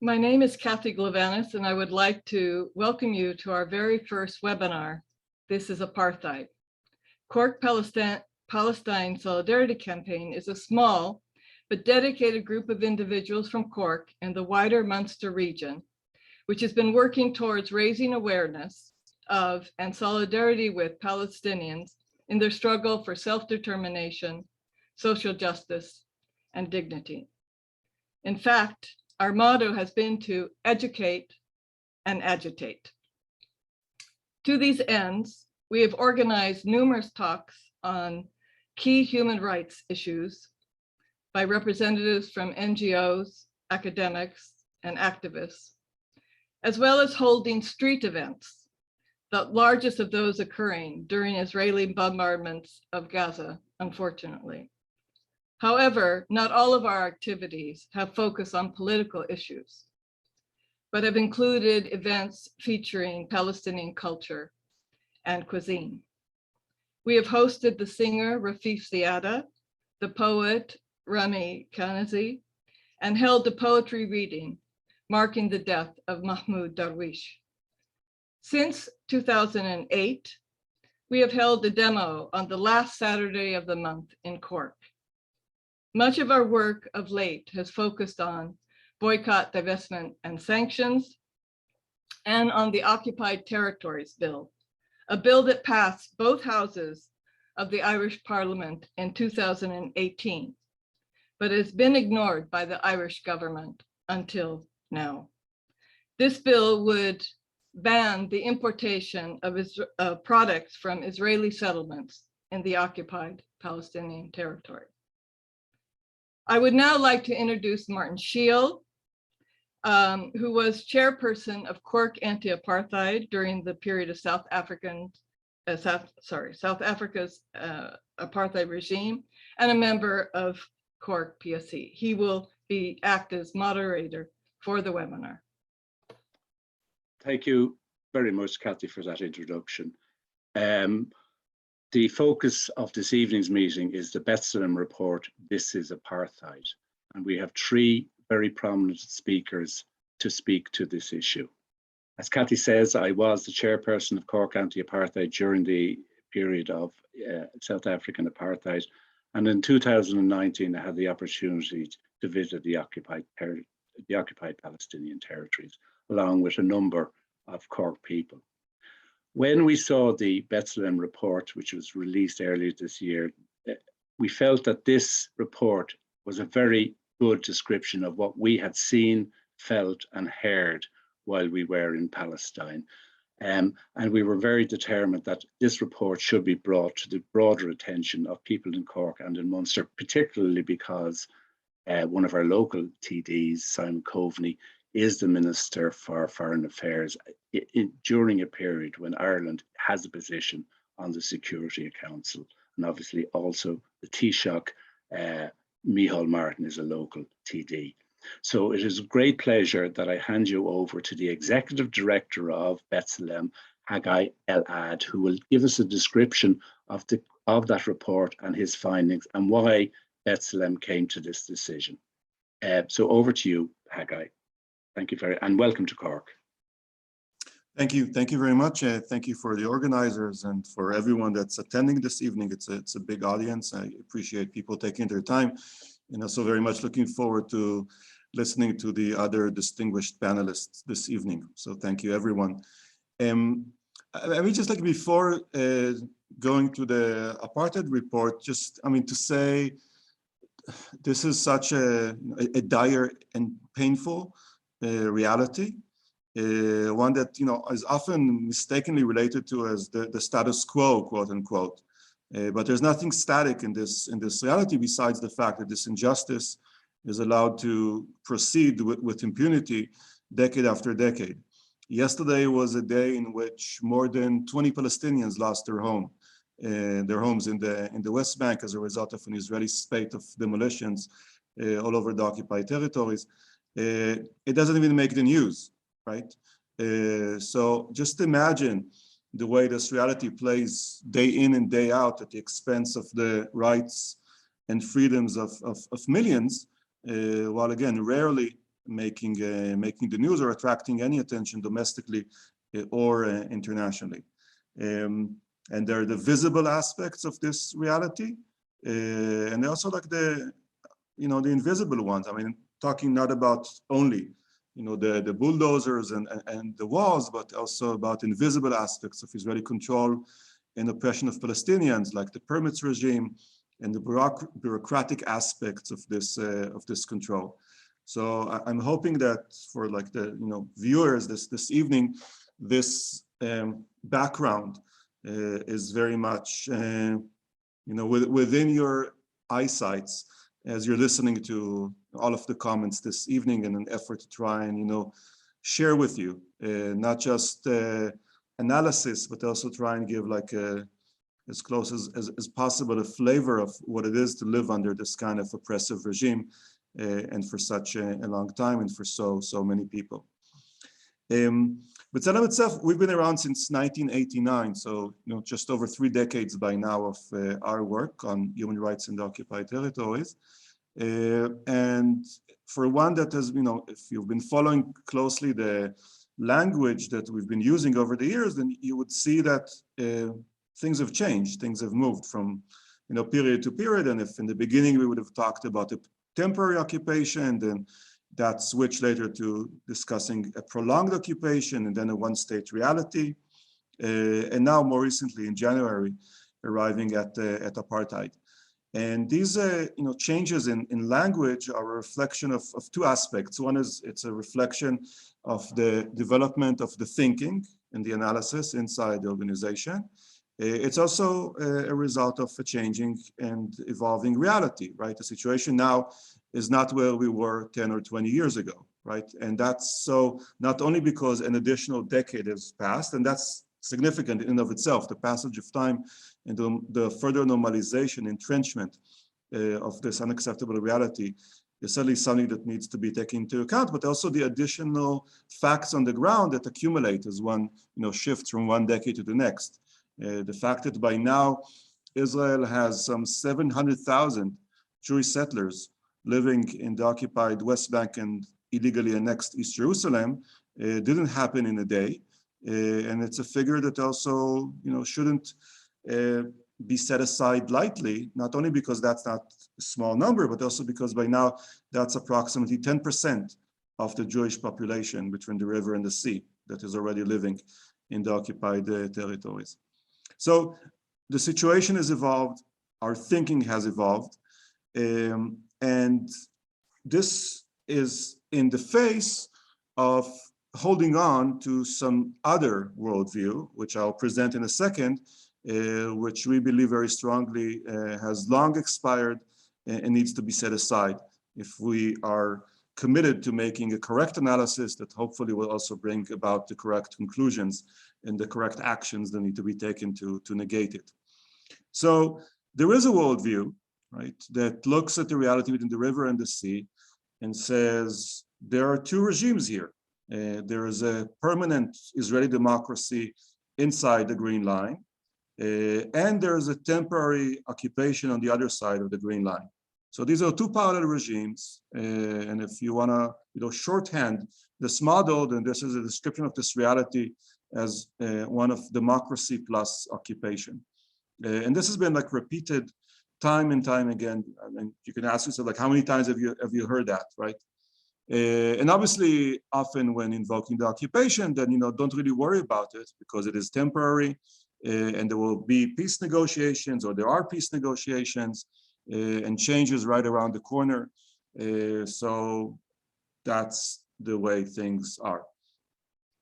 My name is Kathy Glavanis, and I would like to welcome you to our very first webinar. This is Apartheid. Cork Palestine Solidarity campaign is a small but dedicated group of individuals from Cork and the wider Munster region, which has been working towards raising awareness of and solidarity with Palestinians in their struggle for self-determination, social justice, and dignity. In fact, our motto has been to educate and agitate. To these ends, we have organized numerous talks on key human rights issues by representatives from NGOs, academics, and activists, as well as holding street events, the largest of those occurring during Israeli bombardments of Gaza, unfortunately. However, not all of our activities have focused on political issues, but have included events featuring Palestinian culture and cuisine. We have hosted the singer Rafif Ziada, the poet Ronnie Kasrils, and held a poetry reading marking the death of Mahmoud Darwish. Since 2008, we have held a demo on the last Saturday of the month in Cork. Much of our work of late has focused on boycott, divestment, and sanctions, and on the Occupied Territories Bill, a bill that passed both houses of the Irish Parliament in 2018, but has been ignored by the Irish government until now. This bill would ban the importation of products from Israeli settlements in the occupied Palestinian territory. I would now like to introduce Martin Scheel, who was chairperson of Cork Anti-Apartheid during the period of South Africa's apartheid regime, and a member of Cork PSC. He will act as moderator for the webinar. Thank you very much, Kathy, for that introduction. The focus of this evening's meeting is the Bethlehem report, This is Apartheid. And we have three very prominent speakers to speak to this issue. As Kathy says, I was the chairperson of Cork Anti-Apartheid during the period of South African apartheid. And in 2019, I had the opportunity to visit the occupied Palestinian territories, along with a number of Cork people. When we saw the Bethlehem report, which was released earlier this year, we felt that this report was a very good description of what we had seen, felt, and heard while we were in Palestine. And we were very determined that this report should be brought to the broader attention of people in Cork and in Munster, particularly because one of our local TDs, Simon Coveney, is the Minister for Foreign Affairs during a period when Ireland has a position on the Security Council. And obviously also the Taoiseach, Micheál Martin, is a local TD. So it is a great pleasure that I hand you over to the Executive Director of Bethlehem, Hagai El-Ad, who will give us a description of that report and his findings and why Bethlehem came to this decision. So over to you, Hagai. Thank you and welcome to Cork. Thank you very much. Thank you for the organizers and for everyone that's attending this evening. It's a big audience. I appreciate people taking their time, and also very much looking forward to listening to the other distinguished panelists this evening. So thank you, everyone. I mean, just like before going to the apartheid report, to say this is such a dire and painful reality, one that is often mistakenly related to as the status quo, quote unquote. But there's nothing static in this reality besides the fact that this injustice is allowed to proceed with impunity decade after decade. Yesterday was a day in which more than 20 Palestinians lost their homes in the West Bank as a result of an Israeli spate of demolitions all over the occupied territories. It doesn't even make the news, right? So just imagine the way this reality plays day in and day out at the expense of the rights and freedoms of millions, while again, rarely making the news or attracting any attention domestically or internationally. And there are the visible aspects of this reality, and also like the invisible ones. I mean, talking not about only the bulldozers and the walls, but also about invisible aspects of Israeli control and oppression of Palestinians, like the permits regime and the bureaucratic aspects of this control. So I'm hoping that for like the viewers this evening, this background is very much within your eyesights as you're listening to all of the comments this evening, in an effort to try and share with you not just analysis, but also try and give like as close as possible a flavor of what it is to live under this kind of oppressive regime and for such a long time and for so many people. B'Tselem itself, we've been around since 1989, so just over 3 decades by now of our work on human rights in the occupied territories. And for one that has, if you've been following closely the language that we've been using over the years, then you would see that things have changed, things have moved from period to period. And if in the beginning we would have talked about a temporary occupation, then that switched later to discussing a prolonged occupation and then a one-state reality. And now more recently in January, arriving at apartheid. And these changes in language are a reflection of 2 aspects. One is it's a reflection of the development of the thinking and the analysis inside the organization. It's also a result of a changing and evolving reality, right? The situation now is not where we were 10 or 20 years ago, right? And that's so not only because an additional decade has passed, and that's significant in and of itself, the passage of time and the further normalization, entrenchment of this unacceptable reality is certainly something that needs to be taken into account, but also the additional facts on the ground that accumulate as one shifts from one decade to the next. The fact that by now Israel has some 700,000 Jewish settlers living in the occupied West Bank and illegally annexed East Jerusalem didn't happen in a day. And it's a figure that also shouldn't be set aside lightly, not only because that's not a small number, but also because by now that's approximately 10% of the Jewish population between the river and the sea that is already living in the occupied territories. So the situation has evolved, our thinking has evolved, and this is in the face of holding on to some other worldview, which I'll present in a second, which we believe very strongly has long expired and needs to be set aside if we are committed to making a correct analysis that hopefully will also bring about the correct conclusions and the correct actions that need to be taken to negate it. So there is a worldview, right, that looks at the reality between the river and the sea and says there are 2 regimes here. There is a permanent Israeli democracy inside the Green Line, and there is a temporary occupation on the other side of the Green Line. So these are 2 parallel regimes, and if you want to shorthand this model, then this is a description of this reality as one of democracy plus occupation. And this has been like repeated time and time again. I mean, you can ask yourself, like, how many times have you heard that, right? And obviously, often when invoking the occupation, then don't really worry about it because it is temporary, and there will be peace negotiations, or there are peace negotiations, and changes right around the corner. So that's the way things are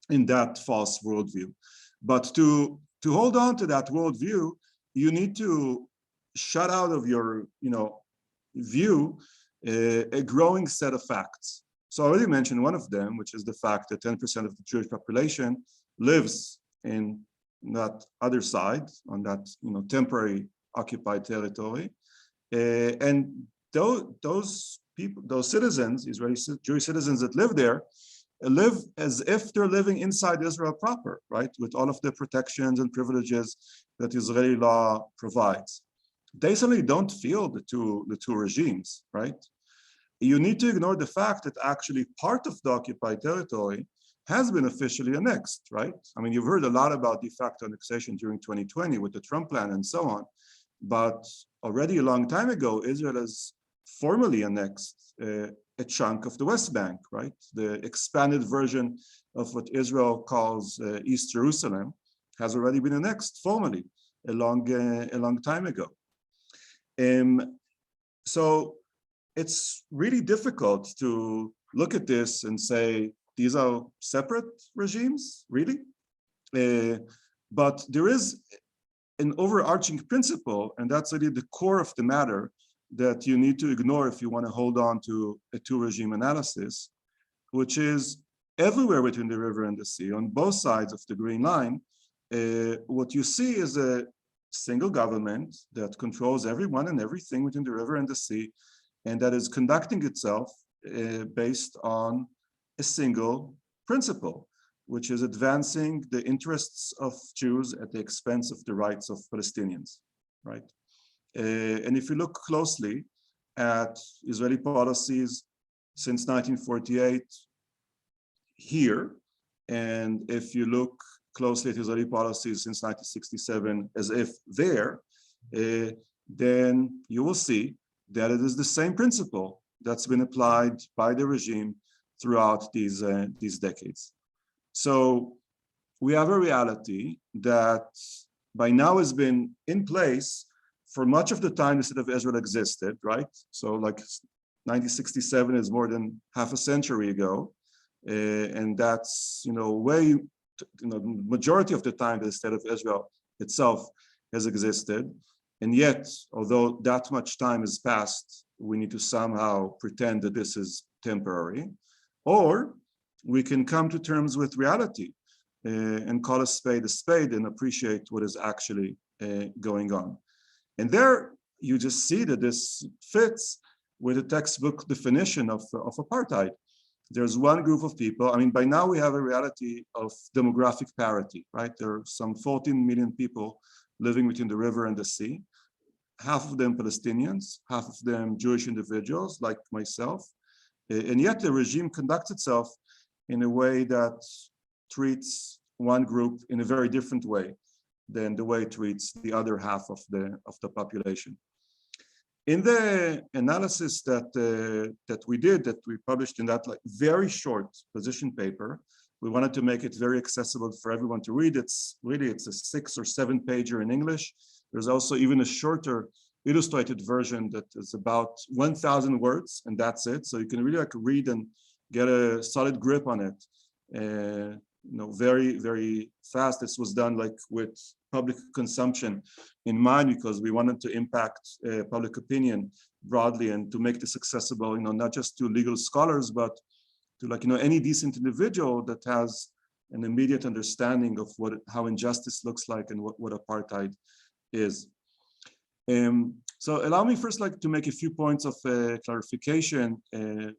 in that false worldview. But to hold on to that worldview, you need to shut out of your view a growing set of facts. So I already mentioned one of them, which is the fact that 10% of the Jewish population lives in that other side, on that temporary occupied territory, and those people, those citizens, Israeli Jewish citizens that live there, live as if they're living inside Israel proper, right, with all of the protections and privileges that Israeli law provides. They certainly don't feel the two regimes, right? you need to ignore the fact that actually part of the occupied territory has been officially annexed, right? I mean, you've heard a lot about de facto annexation during 2020 with the Trump plan and so on, but already a long time ago, Israel has formally annexed a chunk of the West Bank, right? The expanded version of what Israel calls East Jerusalem has already been annexed formally a long time ago. So it's really difficult to look at this and say, these are separate regimes, really? But there is an overarching principle, and that's really the core of the matter that you need to ignore if you want to hold on to a two-regime analysis, which is everywhere between the river and the sea, on both sides of the Green Line, what you see is a single government that controls everyone and everything within the river and the sea, and that is conducting itself based on a single principle, which is advancing the interests of Jews at the expense of the rights of Palestinians, right? And if you look closely at Israeli policies since 1948 here, and if you look closely at Israeli policies since 1967 as if there, then you will see that it is the same principle that's been applied by the regime throughout these decades. So we have a reality that by now has been in place for much of the time the state of Israel existed, right? So like 1967 is more than half a century ago. And that's, way, majority of the time the state of Israel itself has existed. And yet, although that much time has passed, we need to somehow pretend that this is temporary. Or we can come to terms with reality and call a spade and appreciate what is actually going on. And there you just see that this fits with the textbook definition of apartheid. There's one group of people. I mean, by now we have a reality of demographic parity, right? There are some 14 million people living between the river and the sea. Half of them Palestinians, half of them Jewish individuals like myself. And yet the regime conducts itself in a way that treats one group in a very different way than the way it treats the other half of the population. In the analysis that we did, that we published in that very short position paper, we wanted to make it very accessible for everyone to read. It's a 6 or 7 pager in English. There's also even a shorter illustrated version that is about 1,000 words, and that's it. So you can really read and get a solid grip on it. Very, very fast. This was done with public consumption in mind, because we wanted to impact public opinion broadly and to make this accessible, not just to legal scholars, but to any decent individual that has an immediate understanding of how injustice looks like and what apartheid is. So allow me first to make a few points of clarification,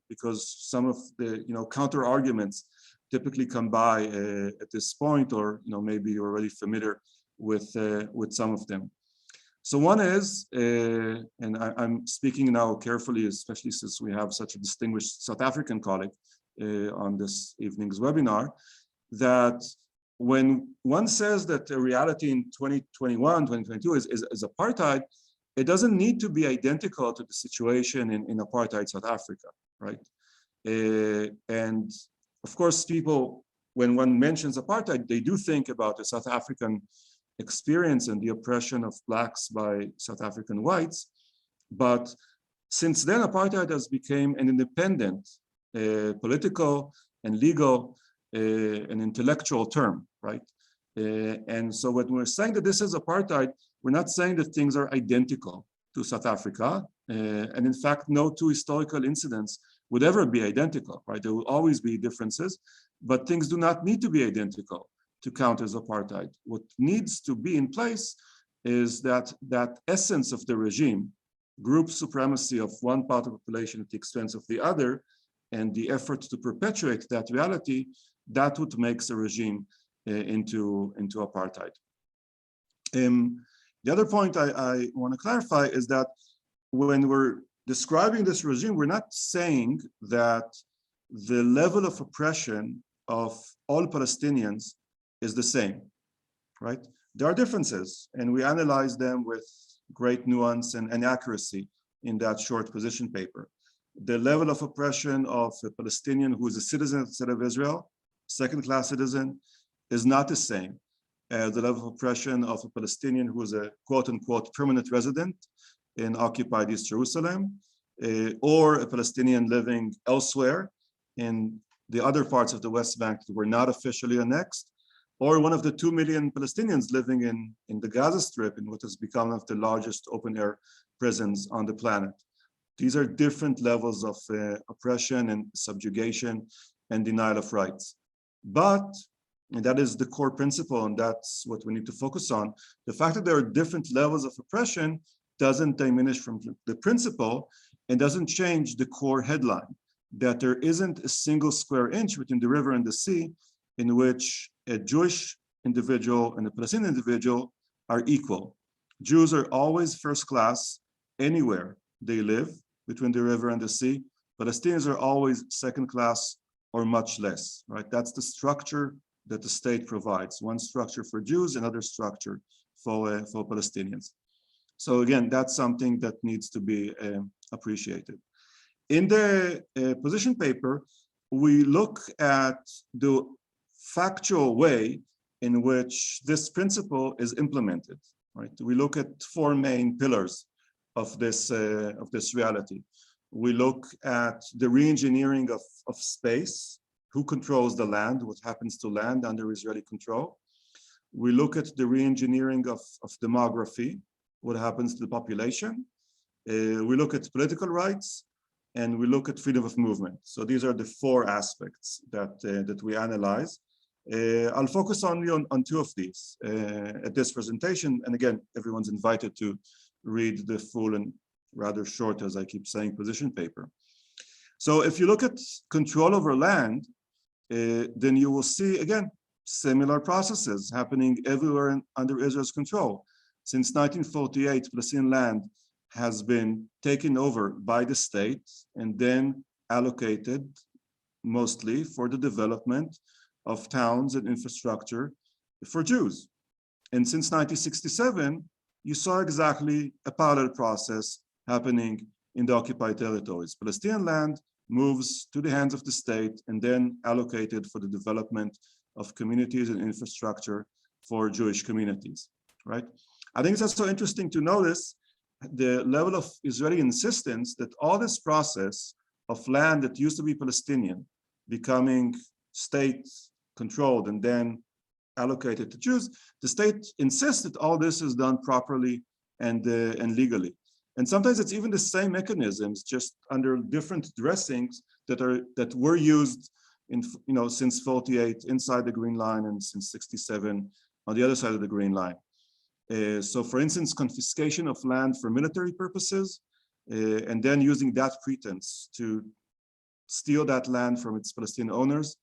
because some of the counter arguments typically come by at this point, or maybe you're already familiar with some of them. So one is, and I'm speaking now carefully, especially since we have such a distinguished South African colleague on this evening's webinar, that when one says that a reality in 2021, 2022 is apartheid, it doesn't need to be identical to the situation in apartheid South Africa, right? And of course, people, when one mentions apartheid, they do think about the South African experience and the oppression of Blacks by South African whites. But since then, apartheid has become an independent political and legal and intellectual term, right? And so when we're saying that this is apartheid, we're not saying that things are identical to South Africa. And in fact, no two historical incidents would ever be identical, right? There will always be differences, but things do not need to be identical to count as apartheid. What needs to be in place is that essence of the regime, group supremacy of one part of the population at the expense of the other, and the effort to perpetuate that reality, that what makes a regime into apartheid. The other point I want to clarify is that when we're describing this regime, we're not saying that the level of oppression of all Palestinians is the same, right? There are differences, and we analyze them with great nuance and accuracy in that short position paper. The level of oppression of a Palestinian who is a citizen of the state of Israel, second-class citizen, is not the same as the level of oppression of a Palestinian who is a quote-unquote permanent resident in occupied East Jerusalem, or a Palestinian living elsewhere in the other parts of the West Bank that were not officially annexed, or one of the 2 million Palestinians living in the Gaza Strip in what has become one of the largest open-air prisons on the planet. These are different levels of oppression and subjugation and denial of rights. But, and that is the core principle, and that's what we need to focus on, the fact that there are different levels of oppression doesn't diminish from the principle and doesn't change the core headline, that there isn't a single square inch between the river and the sea in which a Jewish individual and a Palestinian individual are equal. Jews are always first class anywhere they live between the river and the sea. Palestinians are always second class or much less, right? That's the structure that the state provides. One structure for Jews, another structure for Palestinians. So again, that's something that needs to be appreciated. In the position paper, we look at the factual way in which this principle is implemented, right? We look at 4 main pillars of this reality. We look at the re-engineering of space, who controls the land, what happens to land under Israeli control. We look at the re-engineering of demography, what happens to the population. We look at political rights, and we look at freedom of movement. So these are the 4 aspects that we analyze. I'll focus only on 2 of these at this presentation. And again, everyone's invited to read the full and rather short, as I keep saying, position paper. So if you look at control over land, then you will see, again, similar processes happening everywhere under Israel's control. Since 1948, Palestinian land has been taken over by the state and then allocated mostly for the development of towns and infrastructure for Jews. And since 1967, you saw exactly a parallel process happening in the occupied territories. Palestinian land moves to the hands of the state and then allocated for the development of communities and infrastructure for Jewish communities, right? I think it's also interesting to notice the level of Israeli insistence that all this process of land that used to be Palestinian becoming state controlled and then allocated to Jews, the state insists that all this is done properly and legally. And sometimes it's even the same mechanisms, just under different dressings that were used in, since 48 inside the Green Line and since 67 on the other side of the Green Line. So for instance, confiscation of land for military purposes, and then using that pretense to steal that land from its Palestinian owners,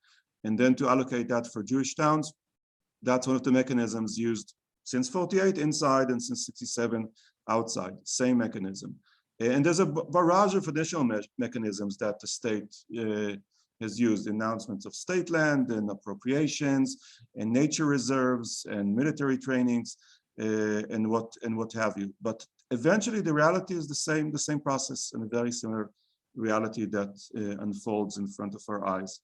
and then to allocate that for Jewish towns. That's one of the mechanisms used since 48 inside and since 67 outside, same mechanism. And there's a barrage of additional mechanisms that the state has used, announcements of state land and appropriations and nature reserves and military trainings and what have you. But eventually the reality is the same process and a very similar reality that unfolds in front of our eyes.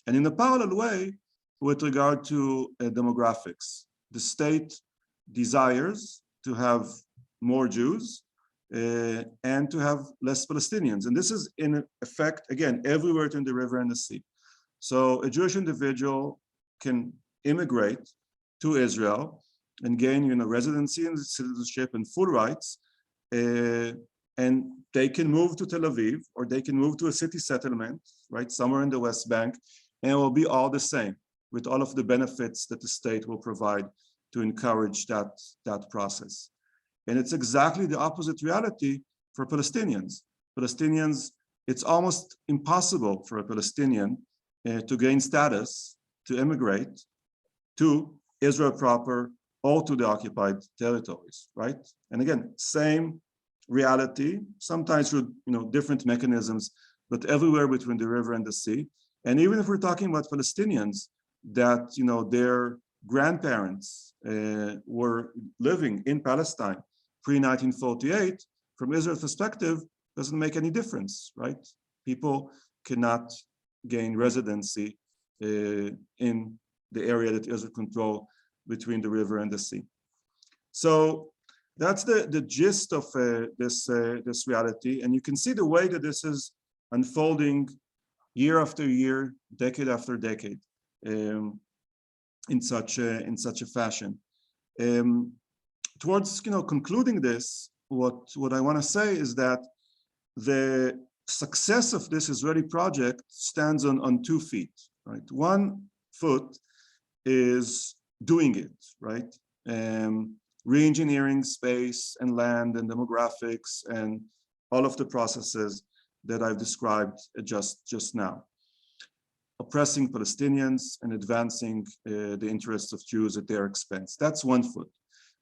And in a parallel way, with regard to demographics, the state desires to have more Jews and to have less Palestinians. And this is in effect, again, everywhere between the river and the sea. So a Jewish individual can immigrate to Israel and gain residency and citizenship and full rights. And they can move to Tel Aviv, or they can move to a city settlement, right, somewhere in the West Bank, and it will be all the same, with all of the benefits that the state will provide to encourage that process. And it's exactly the opposite reality for Palestinians. Palestinians, it's almost impossible for a Palestinian to gain status, to immigrate to Israel proper or to the occupied territories, right? And again, same reality, sometimes through different mechanisms, but everywhere between the river and the sea. And even if we're talking about Palestinians, that their grandparents were living in Palestine pre-1948, from Israel's perspective, doesn't make any difference, right? People cannot gain residency in the area that Israel controls between the river and the sea. So that's the gist of this reality. And you can see the way that this is unfolding year after year, decade after decade, in such a fashion. Towards concluding this, what I want to say is that the success of this Israeli project stands on 2 feet, right? One foot is doing it, right? Re-engineering space and land and demographics and all of the processes that I've described just now. Oppressing Palestinians and advancing the interests of Jews at their expense. That's one foot.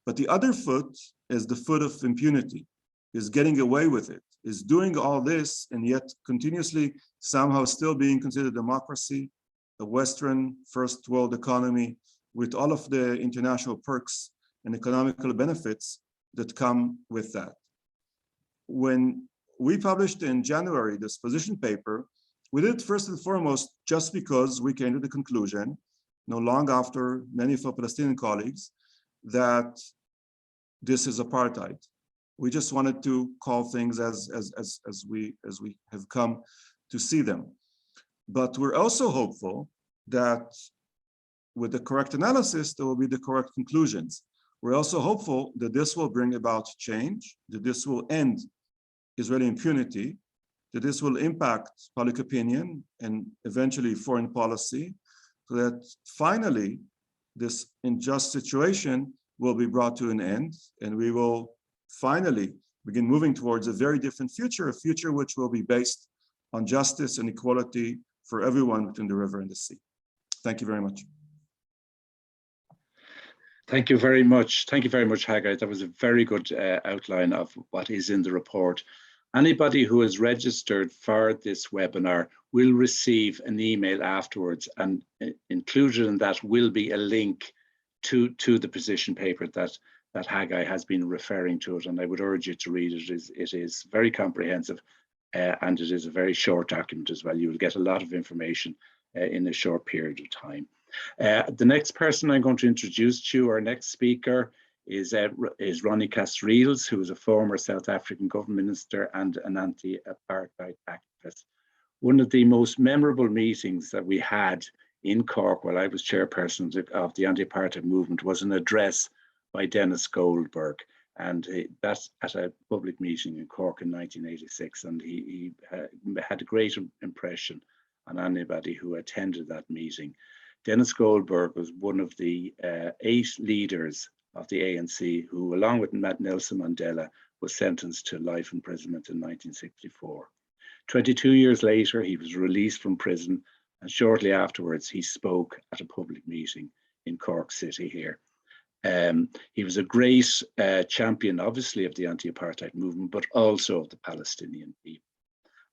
But the other foot is the foot of impunity, is getting away with it, is doing all this and yet continuously somehow still being considered democracy, a Western first world economy with all of the international perks and economical benefits that come with that. When we published in January this position paper, we did it first and foremost just because we came to the conclusion, long after many of our Palestinian colleagues, that this is apartheid. We just wanted to call things as we have come to see them. But we're also hopeful that with the correct analysis, there will be the correct conclusions. We're also hopeful that this will bring about change, that this will end Israeli impunity, that this will impact public opinion and eventually foreign policy, so that finally this unjust situation will be brought to an end, and we will finally begin moving towards a very different future, a future which will be based on justice and equality for everyone between the river and the sea. Thank you very much. Thank you very much. Thank you very much, Hagai. That was a very good outline of what is in the report. Anybody who has registered for this webinar will receive an email afterwards, and included in that will be a link to the position paper that Hagai has been referring to it, and I would urge you to read it. It is very comprehensive, and it is a very short document as well. You will get a lot of information in a short period of time. The next person I'm going to introduce to you, our next speaker, is Ronnie Kasrils, who is a former South African government minister and an anti-apartheid activist. One of the most memorable meetings that we had in Cork while I was chairperson of the anti-apartheid movement was an address by Dennis Goldberg, and that's at a public meeting in Cork in 1986, and he had a great impression on anybody who attended that meeting. Dennis Goldberg was one of the 8 leaders of the ANC who, along with Nelson Mandela, was sentenced to life imprisonment in 1964. 22 years later, he was released from prison, and shortly afterwards, he spoke at a public meeting in Cork City here. He was a great champion, obviously, of the anti-apartheid movement, but also of the Palestinian people.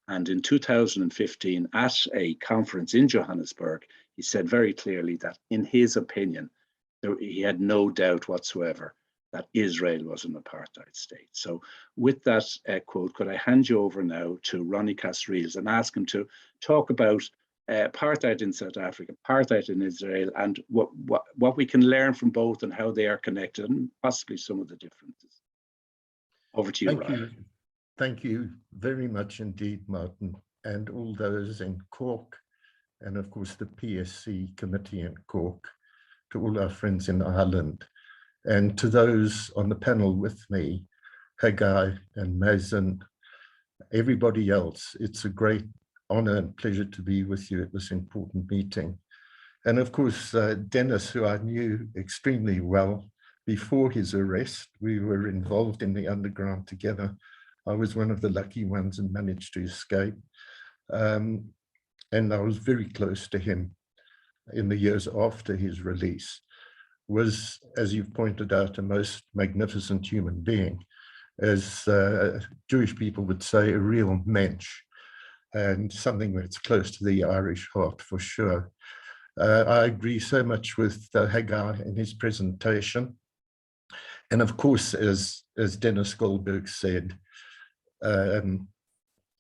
And in 2015, at a conference in Johannesburg, he said very clearly that, in his opinion, he had no doubt whatsoever that Israel was an apartheid state. So with that quote, could I hand you over now to Ronnie Kasrils and ask him to talk about apartheid in South Africa, apartheid in Israel, and what we can learn from both and how they are connected, and possibly some of the differences. Over to you, Ronnie. Thank you very much indeed, Martin, and all those in Cork, and of course the PSC committee in Cork, to all our friends in Ireland, and to those on the panel with me, Hagai and Mazin, everybody else. It's a great honor and pleasure to be with you at this important meeting. And of course, Dennis, who I knew extremely well before his arrest. We were involved in the underground together. I was one of the lucky ones and managed to escape. And I was very close to him in the years after his release. Was, as you've pointed out, a most magnificent human being. as Jewish people would say, a real mensch, and something that's close to the Irish heart for sure. I agree so much with Hagai in his presentation. And of course, as Dennis Goldberg said,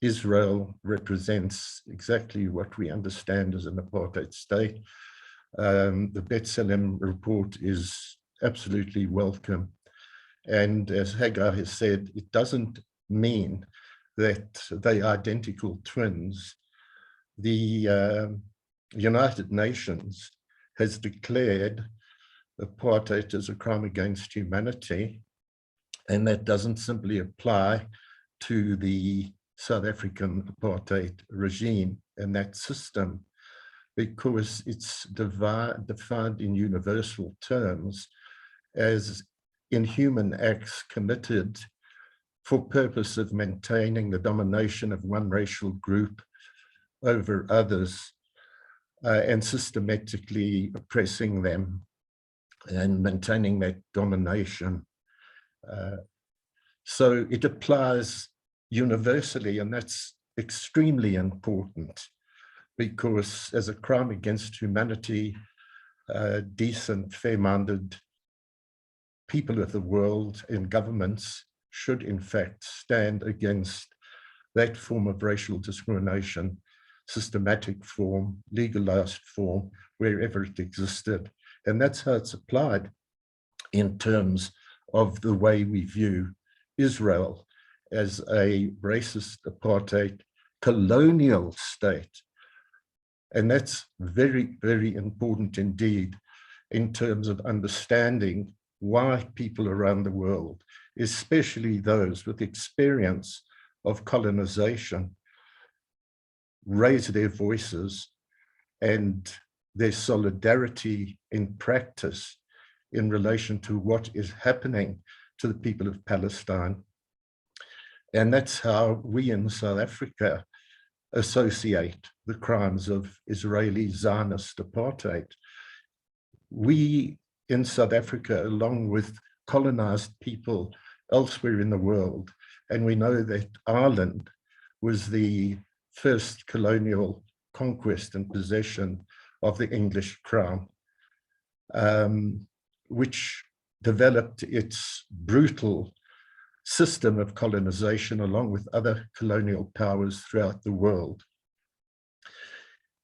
Israel represents exactly what we understand as an apartheid state. The Bethlehem report is absolutely welcome. And as Hagai has said, it doesn't mean that they are identical twins. The United Nations has declared apartheid as a crime against humanity, and that doesn't simply apply to the South African apartheid regime and that system, because it's defined in universal terms as inhuman acts committed for purpose of maintaining the domination of one racial group over others, and systematically oppressing them and maintaining that domination. So it applies universally, and that's extremely important, because as a crime against humanity, decent, fair-minded people of the world and governments should in fact stand against that form of racial discrimination, systematic form, legalized form, wherever it existed. And that's how it's applied in terms of the way we view Israel as a racist apartheid colonial state. And that's very, very important indeed in terms of understanding why people around the world, especially those with experience of colonization, raise their voices and their solidarity in practice in relation to what is happening to the people of Palestine. And that's how we in South Africa associate the crimes of Israeli Zionist apartheid. We in South Africa, along with colonized people elsewhere in the world, and we know that Ireland was the first colonial conquest and possession of the English crown, which developed its brutal system of colonization along with other colonial powers throughout the world.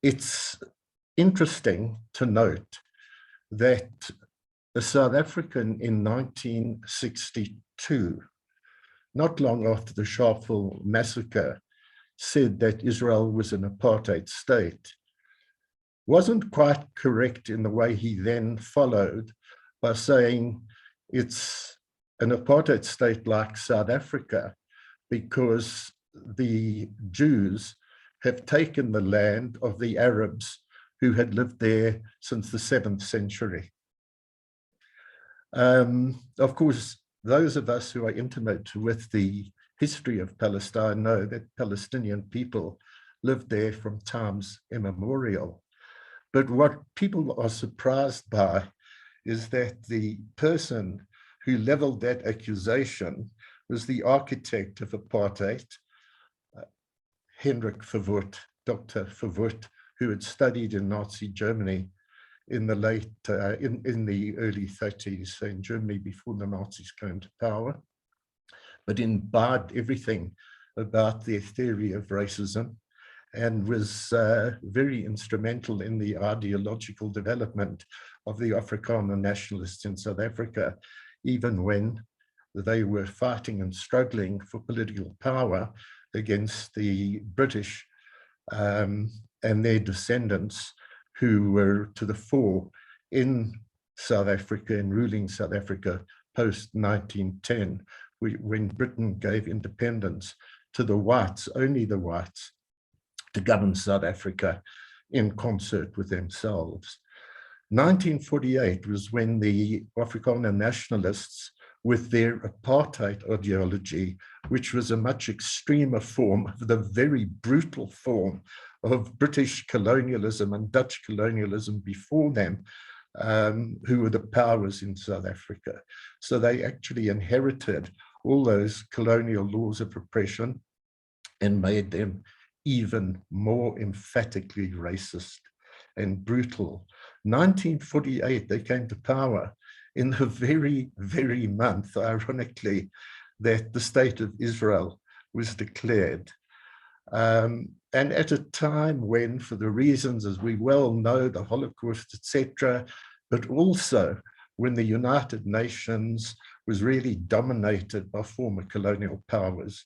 It's interesting to note that a South African in 1962, not long after the Sharpeville massacre, said that Israel was an apartheid state, wasn't quite correct in the way he then followed by saying it's an apartheid state like South Africa because the Jews have taken the land of the Arabs who had lived there since the 7th century. Of course, those of us who are intimate with the history of Palestine know that Palestinian people lived there from times immemorial. But what people are surprised by is that the person who leveled that accusation was the architect of apartheid, Hendrik Verwoerd, Dr. Verwoerd, who had studied in Nazi Germany in the in the early 30s in Germany before the Nazis came to power, but imbibed everything about their theory of racism and was very instrumental in the ideological development of the Afrikaner nationalists in South Africa, even when they were fighting and struggling for political power against the British and their descendants who were to the fore in South Africa and ruling South Africa post-1910, when Britain gave independence to the whites, only the whites, to govern South Africa in concert with themselves. 1948 was when the Afrikaner nationalists, with their apartheid ideology, which was a much extremer form of the very brutal form of British colonialism and Dutch colonialism before them, who were the powers in South Africa. So they actually inherited all those colonial laws of oppression and made them even more emphatically racist and brutal. 1948, they came to power in the very month, ironically, that the state of Israel was declared. And at a time when, for the reasons, as we well know, the Holocaust, etc., but also when the United Nations was really dominated by former colonial powers,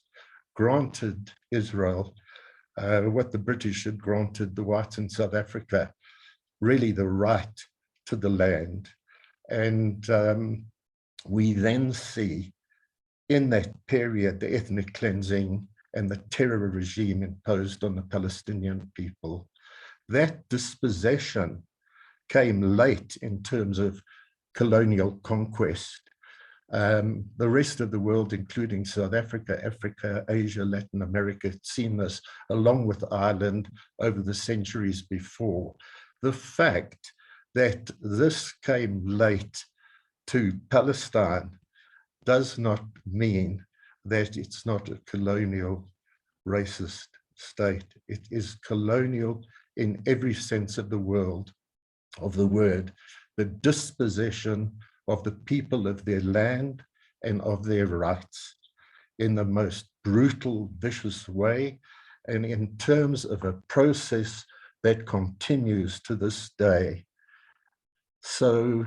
granted Israel what the British had granted the whites in South Africa, really the right to the land. And we then see in that period the ethnic cleansing and the terror regime imposed on the Palestinian people. That dispossession came late in terms of colonial conquest. The rest of the world, including South Africa, Africa, Asia, Latin America, had seen this along with Ireland over the centuries before. The fact that this came late to Palestine does not mean that it's not a colonial racist state. It is colonial in every sense of the word, the dispossession of the people of their land and of their rights in the most brutal, vicious way, and in terms of a process that continues to this day. So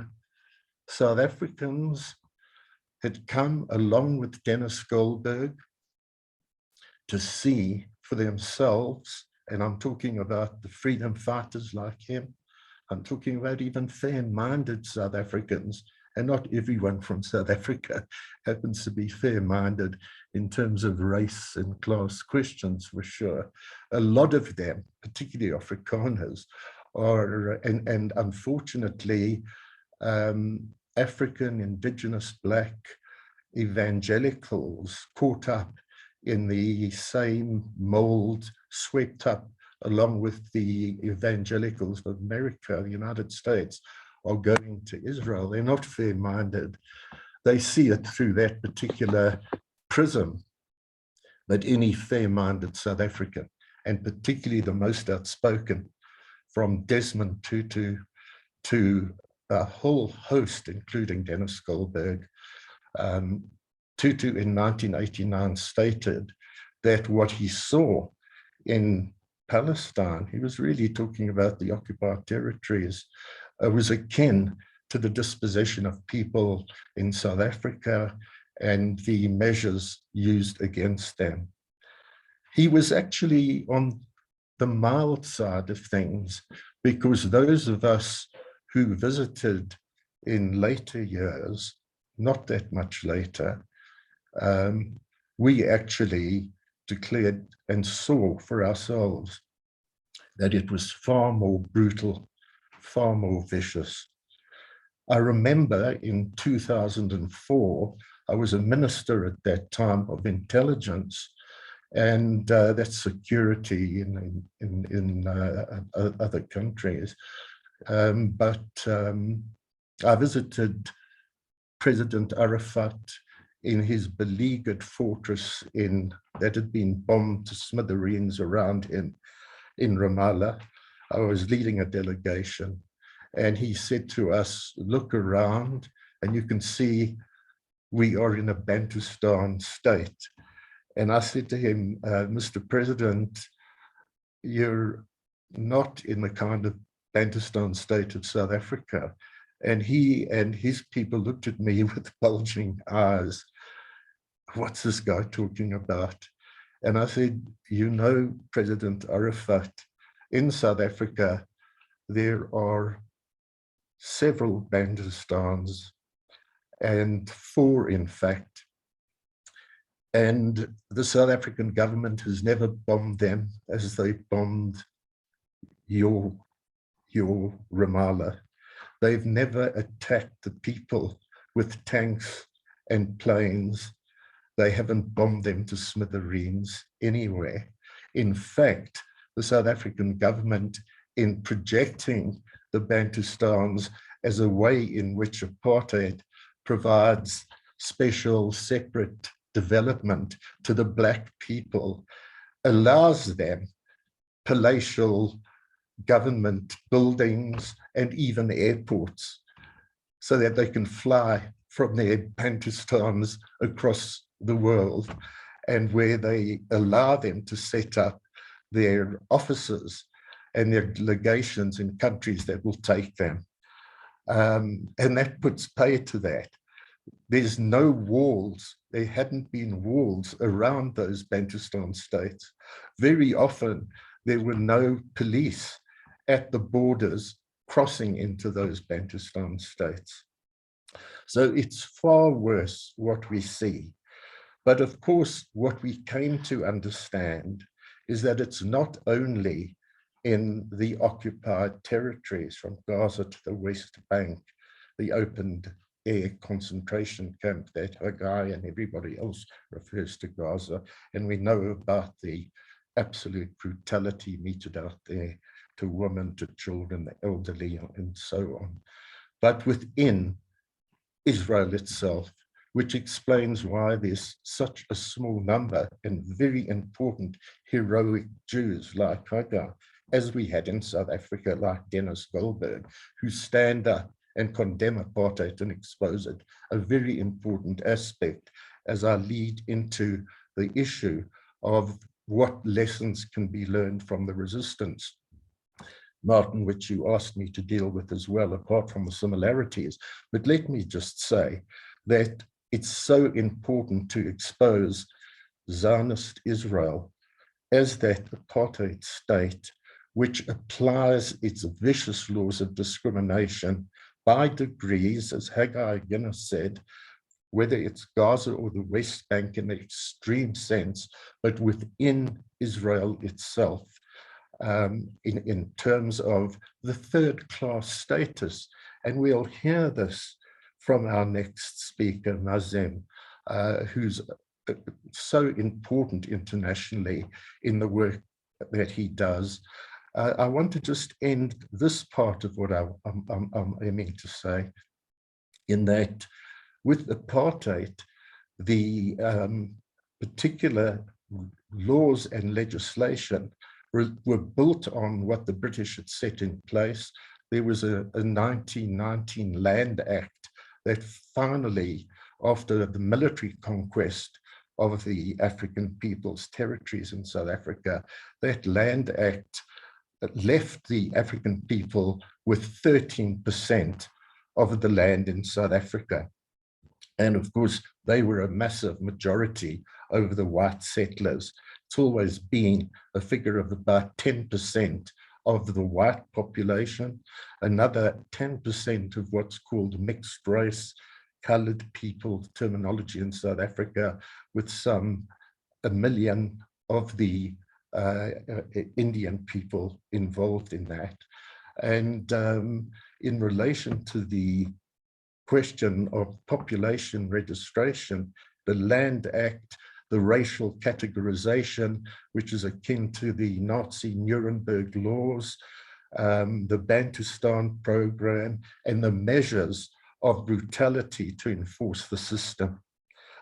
South Africans had come along with Dennis Goldberg to see for themselves, and I'm talking about the freedom fighters like him, I'm talking about even fair-minded South Africans, and not everyone from South Africa happens to be fair-minded in terms of race and class questions, for sure. A lot of them, particularly Afrikaners, are, and unfortunately, African, indigenous, Black evangelicals caught up in the same mold, swept up along with the evangelicals of America, the United States, are going to Israel. They're not fair-minded. They see it through that particular prism. But any fair-minded South African, and particularly the most outspoken, from Desmond Tutu to a whole host, including Dennis Goldberg, Tutu in 1989 stated that what he saw in Palestine, he was really talking about the occupied territories, was akin to the dispossession of people in South Africa and the measures used against them. He was actually on the mild side of things, because those of us who visited in later years, not that much later, we actually declared and saw for ourselves that it was far more brutal, far more vicious. I remember in 2004, I was a minister at that time of intelligence, and that's security in other countries. But I visited President Arafat in his beleaguered fortress that had been bombed to smithereens around him in Ramallah. I was leading a delegation, and he said to us, look around and you can see we are in a Bantustan state. And I said to him, Mr. President, you're not in the kind of Bantustan state of South Africa. And he and his people looked at me with bulging eyes. What's this guy talking about? And I said, you know, President Arafat, in South Africa, there are several Bantustans, and 4 in fact. And the South African government has never bombed them as they bombed your Ramallah. They've never attacked the people with tanks and planes. They haven't bombed them to smithereens anywhere. In fact, the South African government, in projecting the Bantustans as a way in which apartheid provides special, separate development to the Black people allows them palatial government buildings and even airports so that they can fly from their Bantustans across the world, and where they allow them to set up their offices and their legations in countries that will take them. And that puts pay to that. There's no walls. There hadn't been walls around those Bantustan states. Very often, there were no police at the borders crossing into those Bantustan states. So it's far worse what we see. But of course, what we came to understand is that it's not only in the occupied territories from Gaza to the West Bank, the opened air concentration camp that Hagai and everybody else refers to Gaza, and we know about the absolute brutality meted out there to women, to children, the elderly, and so on. But within Israel itself, which explains why there's such a small number and very important heroic Jews like Hagai, as we had in South Africa, like Dennis Goldberg, who stand up and condemn apartheid and expose it, a very important aspect as I lead into the issue of what lessons can be learned from the resistance, Martin, which you asked me to deal with as well, apart from the similarities. But let me just say that it's so important to expose Zionist Israel as that apartheid state which applies its vicious laws of discrimination by degrees, as Hagai El-Ad said, whether it's Gaza or the West Bank in the extreme sense, but within Israel itself, in terms of the third-class status. And we'll hear this from our next speaker, Mazin, who's so important internationally in the work that he does. I want to just end this part of what I'm aiming to say, in that with apartheid, the particular laws and legislation were built on what the British had set in place. There was a 1919 Land Act that finally, after the military conquest of the African people's territories in South Africa, that Land Act left the African people with 13% of the land in South Africa. And of course, they were a massive majority over the white settlers. It's always been a figure of about 10% of the white population, another 10% of what's called mixed race, colored people terminology in South Africa, with some 1 million of the Indian people involved in that. And in relation to the question of population registration, the Land Act, the racial categorization, which is akin to the Nazi Nuremberg laws, the Bantustan program, and the measures of brutality to enforce the system.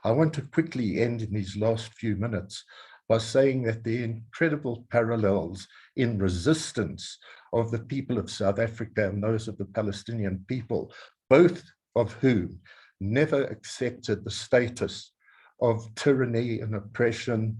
I want to quickly end in these last few minutes by saying that the incredible parallels in resistance of the people of South Africa and those of the Palestinian people, both of whom never accepted the status of tyranny and oppression,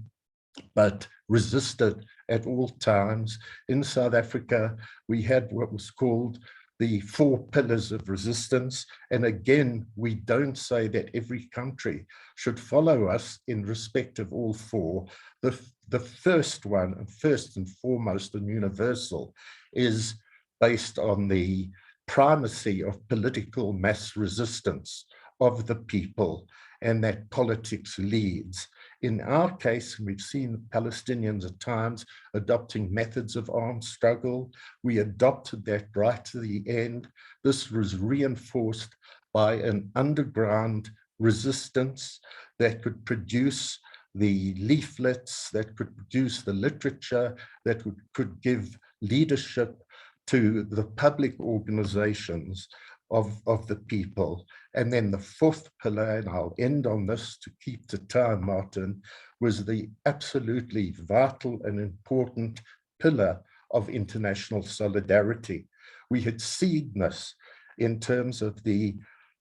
but resisted at all times. In South Africa, we had what was called the 4 pillars of resistance. And again, we don't say that every country should follow us in respect of all 4. The first one, and first and foremost and universal, is based on the primacy of political mass resistance of the people, and that politics leads. In our case, we've seen the Palestinians at times adopting methods of armed struggle. We adopted that right to the end. This was reinforced by an underground resistance that could produce the leaflets, that could produce the literature, that could give leadership to the public organizations of the people. And then the fourth pillar, and I'll end on this to keep to time, Martin, was the absolutely vital and important pillar of international solidarity. We had seen this in terms of the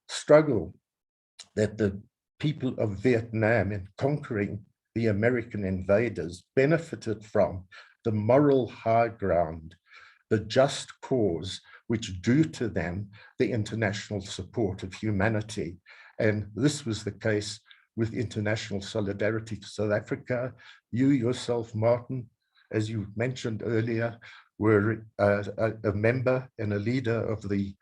struggle that the people of Vietnam in conquering the American invaders benefited from, the moral high ground, the just cause which drew to them the international support of humanity. And this was the case with international solidarity for South Africa. You yourself, Martin, as you mentioned earlier, were a member and a leader of the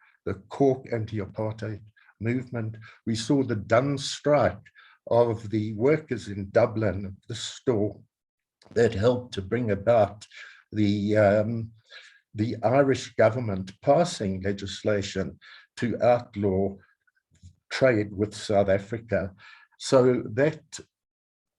Cork anti-apartheid movement. We saw the done strike of the workers in Dublin, the store that helped to bring about the Irish government passing legislation to outlaw trade with South Africa. So that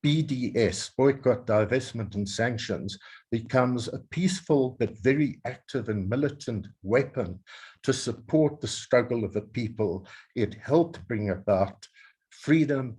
BDS, boycott, divestment and sanctions, becomes a peaceful but very active and militant weapon to support the struggle of the people. It helped bring about freedom,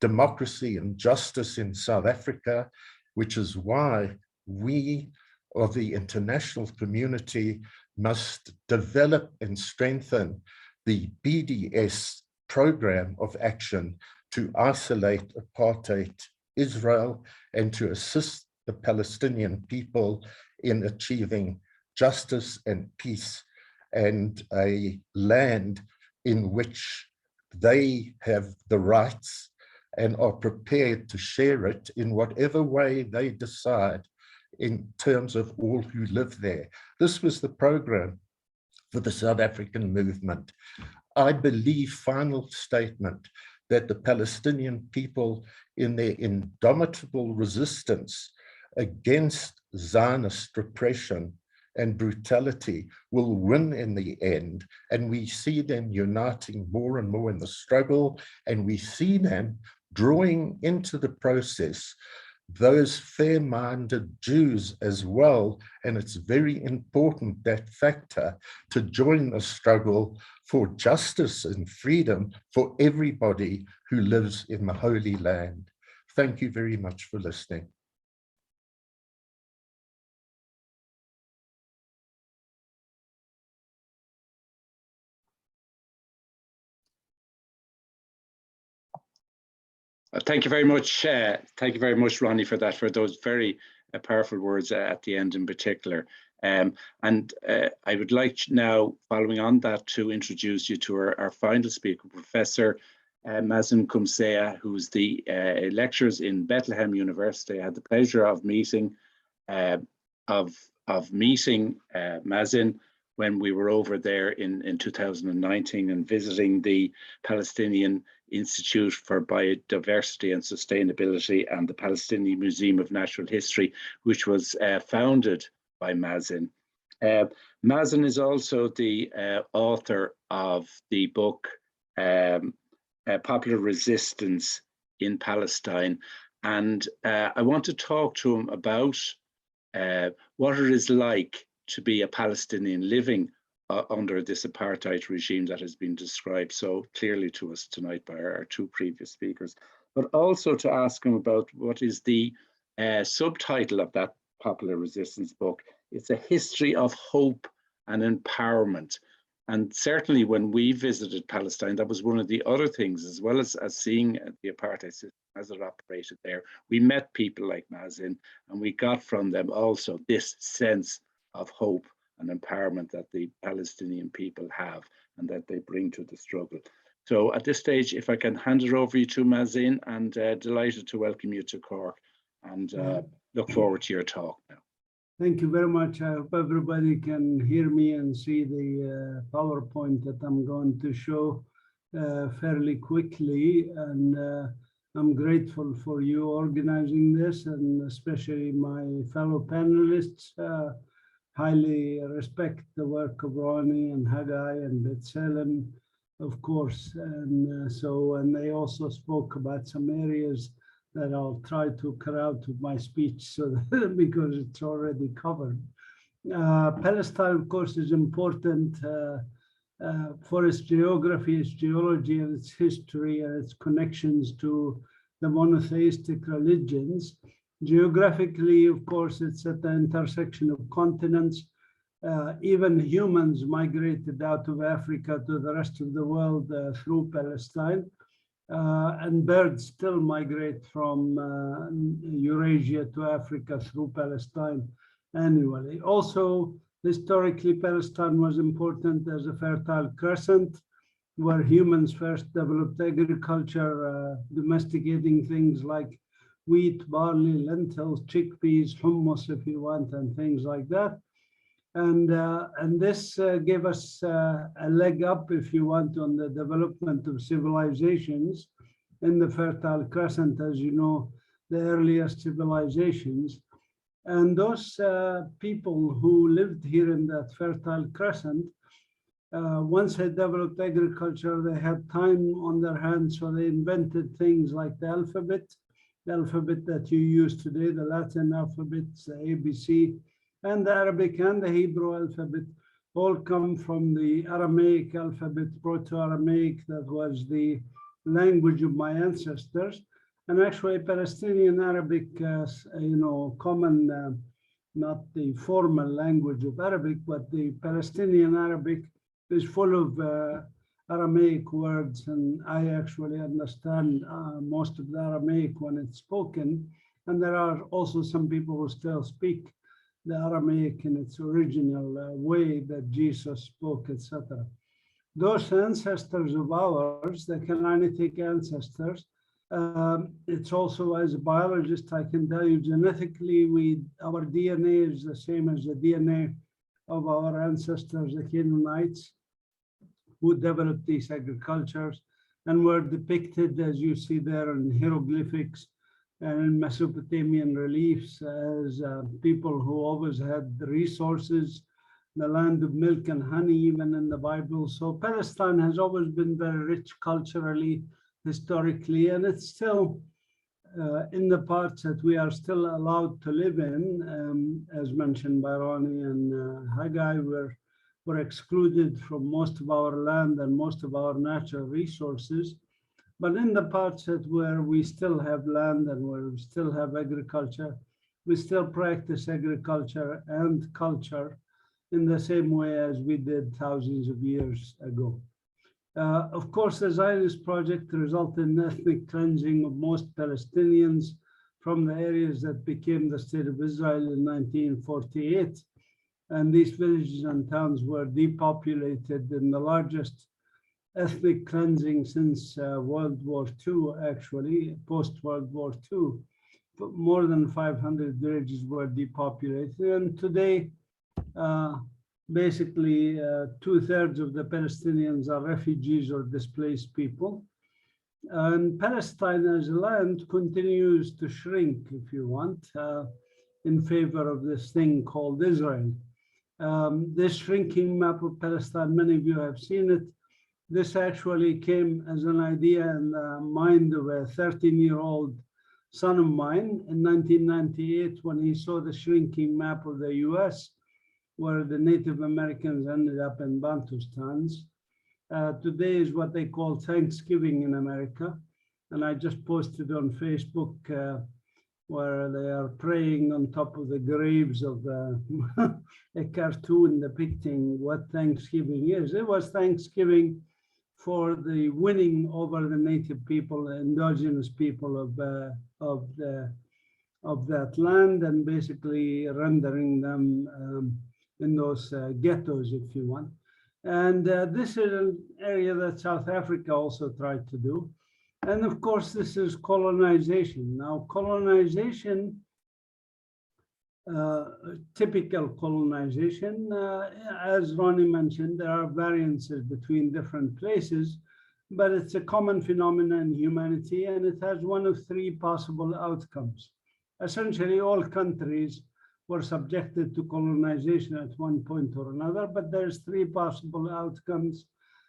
democracy and justice in South Africa, which is why we of the international community must develop and strengthen the BDS program of action to isolate apartheid Israel and to assist the Palestinian people in achieving justice and peace and a land in which they have the rights and are prepared to share it in whatever way they decide in terms of all who live there. This was the program for the South African movement. I believe, final statement, that the Palestinian people in their indomitable resistance against Zionist repression and brutality will win in the end. And we see them uniting more and more in the struggle, and we see them drawing into the process those fair-minded Jews as well. And it's very important, that factor, to join the struggle for justice and freedom for everybody who lives in the Holy Land. Thank you very much for listening. Thank you very much. Thank you very much, Ronnie, for that, for those very powerful words at the end in particular. I would like now, following on that, to introduce you to our final speaker, Professor Mazin Qumsiyeh, who's the lectures in Bethlehem University. I had the pleasure of meeting Mazin when we were over there in 2019 and visiting the Palestinian Institute for Biodiversity and Sustainability and the Palestinian Museum of Natural History, which was founded by Mazin. Mazin is also the author of the book Popular Resistance in Palestine. And I want to talk to him about what it is like to be a Palestinian living under this apartheid regime that has been described so clearly to us tonight by our two previous speakers, but also to ask him about what is the subtitle of that Popular Resistance book. It's a history of hope and empowerment. And certainly when we visited Palestine, that was one of the other things, as well as seeing the apartheid system as it operated there. We met people like Mazin, and we got from them also this sense of hope and empowerment that the Palestinian people have and that they bring to the struggle. So at this stage, if I can hand it over you to Mazin, and delighted to welcome you to Cork, and look forward to your talk now. Thank you very much. I hope everybody can hear me and see the PowerPoint that I'm going to show fairly quickly. And I'm grateful for you organizing this, and especially my fellow panelists. Highly respect the work of Ronnie and Hagai and Bethlehem, of course. And and they also spoke about some areas that I'll try to cut out of my speech, so that, because it's already covered. Palestine, of course, is important. for its geography, its geology, and its history, and its connections to the monotheistic religions. Geographically, of course, it's at the intersection of continents. Even humans migrated out of Africa to the rest of the world through Palestine. And birds still migrate from Eurasia to Africa through Palestine annually. Also, historically, Palestine was important as a fertile crescent where humans first developed agriculture, domesticating things like wheat, barley, lentils, chickpeas, hummus, if you want, and things like that. And this gave us a leg up, if you want, on the development of civilizations in the Fertile Crescent, as you know, the earliest civilizations. And those people who lived here in that Fertile Crescent, once they developed agriculture, they had time on their hands, so they invented things like the alphabet that you use today, the Latin alphabets, the ABC, and the Arabic and the Hebrew alphabet all come from the Aramaic alphabet, Proto-Aramaic, that was the language of my ancestors. And actually Palestinian Arabic, common, not the formal language of Arabic, but the Palestinian Arabic is full of Aramaic words, and I actually understand most of the Aramaic when it's spoken. And there are also some people who still speak the Aramaic in its original way that Jesus spoke, etc. Those ancestors of ours, the Canaanitic ancestors, it's also, as a biologist, I can tell you, genetically, our DNA is the same as the DNA of our ancestors, the Canaanites, who developed these agricultures and were depicted, as you see there, in hieroglyphics and in Mesopotamian reliefs as people who always had the resources, the land of milk and honey, even in the Bible. So Palestine has always been very rich culturally, historically, and it's still in the parts that we are still allowed to live in, as mentioned by Ronnie and Hagai, we're excluded from most of our land and most of our natural resources. But in the parts that where we still have land and where we still have agriculture, we still practice agriculture and culture in the same way as we did thousands of years ago. Of course, the Zionist project resulted in ethnic cleansing of most Palestinians from the areas that became the State of Israel in 1948. And these villages and towns were depopulated in the largest ethnic cleansing since World War II, actually, post-World War II. More than 500 villages were depopulated. And today, basically, 2/3 of the Palestinians are refugees or displaced people. And Palestine as a land continues to shrink, if you want, in favor of this thing called Israel. This shrinking map of Palestine, many of you have seen it. This actually came as an idea in the mind of a 13-year-old son of mine in 1998 when he saw the shrinking map of the US, where the Native Americans ended up in Bantustans. Today is what they call Thanksgiving in America. And I just posted on Facebook where they are praying on top of the graves of a cartoon depicting what Thanksgiving is. It was Thanksgiving for the winning over the native people, the indigenous people of that land, and basically rendering them in those ghettos, if you want. And this is an area that South Africa also tried to do. And of course, this is colonization. Now, colonization, typical colonization, as Ronnie mentioned, there are variances between different places, but it's a common phenomenon in humanity, and it has one of three possible outcomes. Essentially, all countries were subjected to colonization at one point or another, but there's three possible outcomes.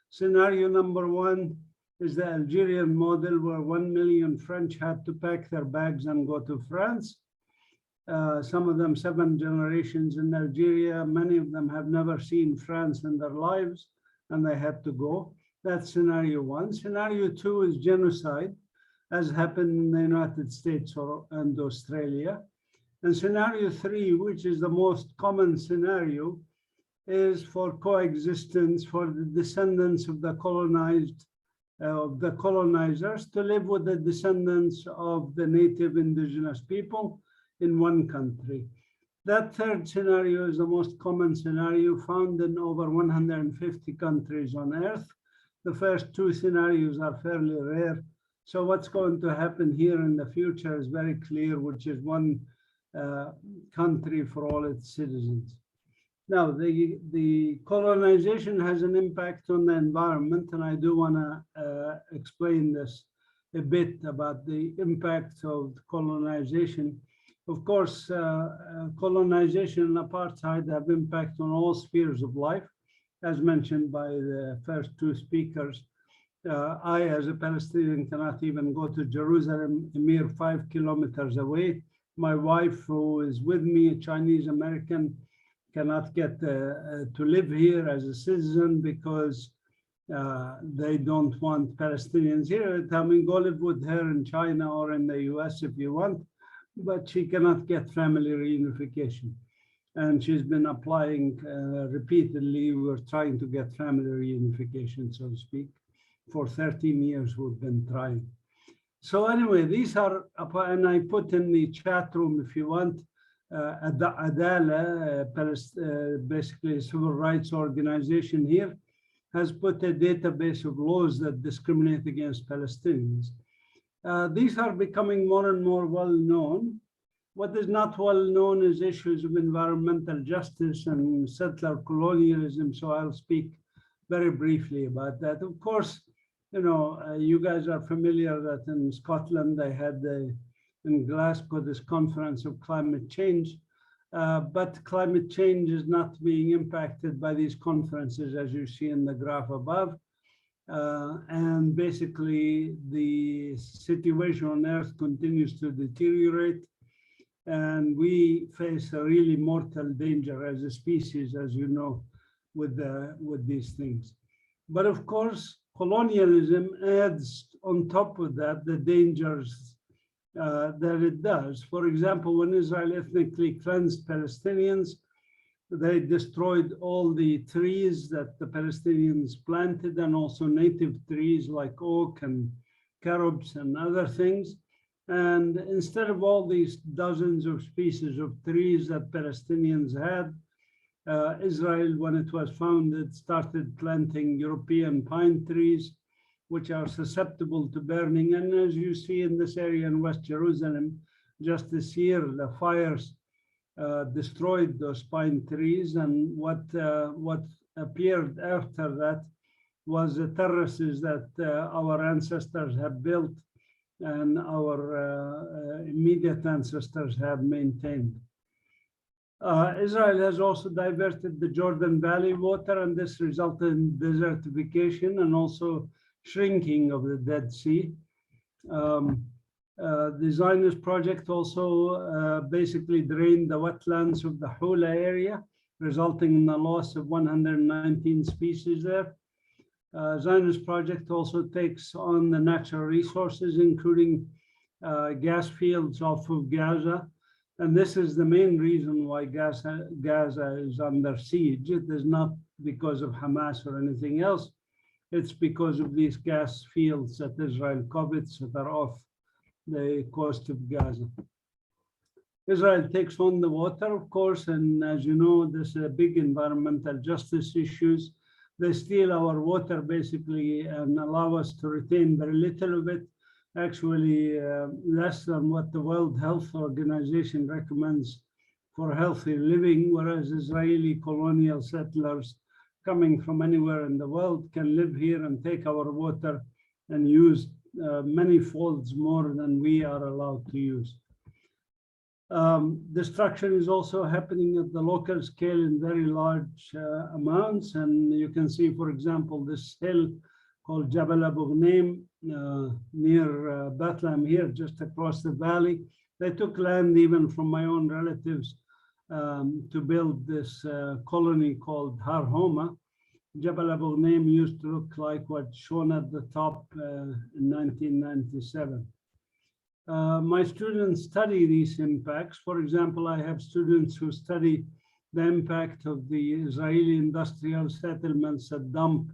Scenario number one is the Algerian model, where 1 million French had to pack their bags and go to France. Some of them 7 generations in Algeria. Many of them have never seen France in their lives. and they had to go. That's scenario one. Scenario two is genocide, as happened in the United States and Australia. And scenario three, which is the most common scenario, is for coexistence for the descendants of the colonized, of the colonizers to live with the descendants of the native indigenous people in one country. That third scenario is the most common scenario found in over 150 countries on earth. The first two scenarios are fairly rare. So what's going to happen here in the future is very clear, which is one country for all its citizens. Now, the colonization has an impact on the environment, and I do want to explain this a bit about the impact of colonization. Of course, colonization and apartheid have impact on all spheres of life, as mentioned by the first two speakers. I, as a Palestinian, cannot even go to Jerusalem, a mere 5 kilometers away. My wife, who is with me, a Chinese American, cannot get to live here as a citizen because they don't want Palestinians here. They tell me, go live with her in China or in the US if you want, but she cannot get family reunification. And she's been applying repeatedly. We're trying to get family reunification, so to speak. For 13 years, we've been trying. So anyway, these are, and I put in the chat room if you want, Adala, basically a civil rights organization here, has put a database of laws that discriminate against Palestinians. These are becoming more and more well known. What is not well known is issues of environmental justice and settler colonialism, so I'll speak very briefly about that. Of course, you know, you guys are familiar that in Scotland they had in Glasgow this conference of climate change, but climate change is not being impacted by these conferences, as you see in the graph above. And basically the situation on Earth continues to deteriorate, and we face a really mortal danger as a species, as you know, with these things. But of course, colonialism adds on top of that the dangers that it does. For example, when Israel ethnically cleansed Palestinians, they destroyed all the trees that the Palestinians planted, and also native trees like oak and carobs and other things. And instead of all these dozens of species of trees that Palestinians had, Israel, when it was founded, started planting European pine trees, which are susceptible to burning. And as you see in this area in West Jerusalem, just this year, the fires destroyed those pine trees. And what appeared after that was the terraces that our ancestors have built and our immediate ancestors have maintained. Israel has also diverted the Jordan Valley water, and this resulted in desertification and also shrinking of the Dead Sea. The Zionist project also basically drained the wetlands of the Hula area, resulting in the loss of 119 species there. Zionist project also takes on the natural resources, including gas fields off of Gaza. And this is the main reason why Gaza is under siege. It is not because of Hamas or anything else. It's because of these gas fields that Israel covets that are off the coast of Gaza. Israel takes on the water, of course, and as you know, there's a big environmental justice issues. They steal our water basically and allow us to retain very little of it. Actually, less than what the World Health Organization recommends for healthy living, whereas Israeli colonial settlers coming from anywhere in the world can live here and take our water and use many folds more than we are allowed to use. Destruction is also happening at the local scale in very large amounts. And you can see, for example, this hill called Jabal Abu Ghnaim near Bethlehem here, just across the valley. They took land even from my own relatives to build this colony called Har Homa. Jabal Abu Ghneim used to look like what's shown at the top in 1997. My students study these impacts. For example, I have students who study the impact of the Israeli industrial settlements that dump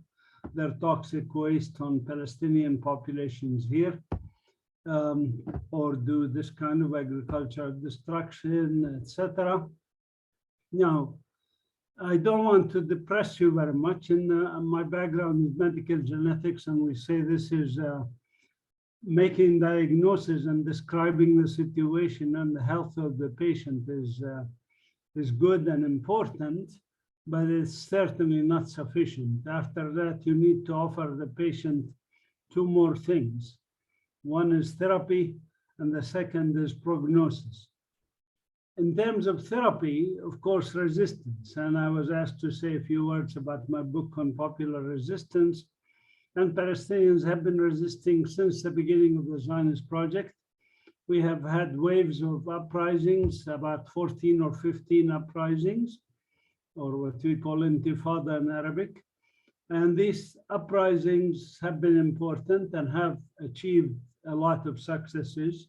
their toxic waste on Palestinian populations here, or do this kind of agricultural destruction, etc. Now, I don't want to depress you very much. My background is medical genetics, and we say this is making diagnosis and describing the situation and the health of the patient is good and important, but it's certainly not sufficient. After that, you need to offer the patient two more things. One is therapy, and the second is prognosis. In terms of therapy, of course, resistance. And I was asked to say a few words about my book on popular resistance. And Palestinians have been resisting since the beginning of the Zionist project. We have had waves of uprisings, about 14 or 15 uprisings, or what we call intifada in Arabic. And these uprisings have been important and have achieved a lot of successes.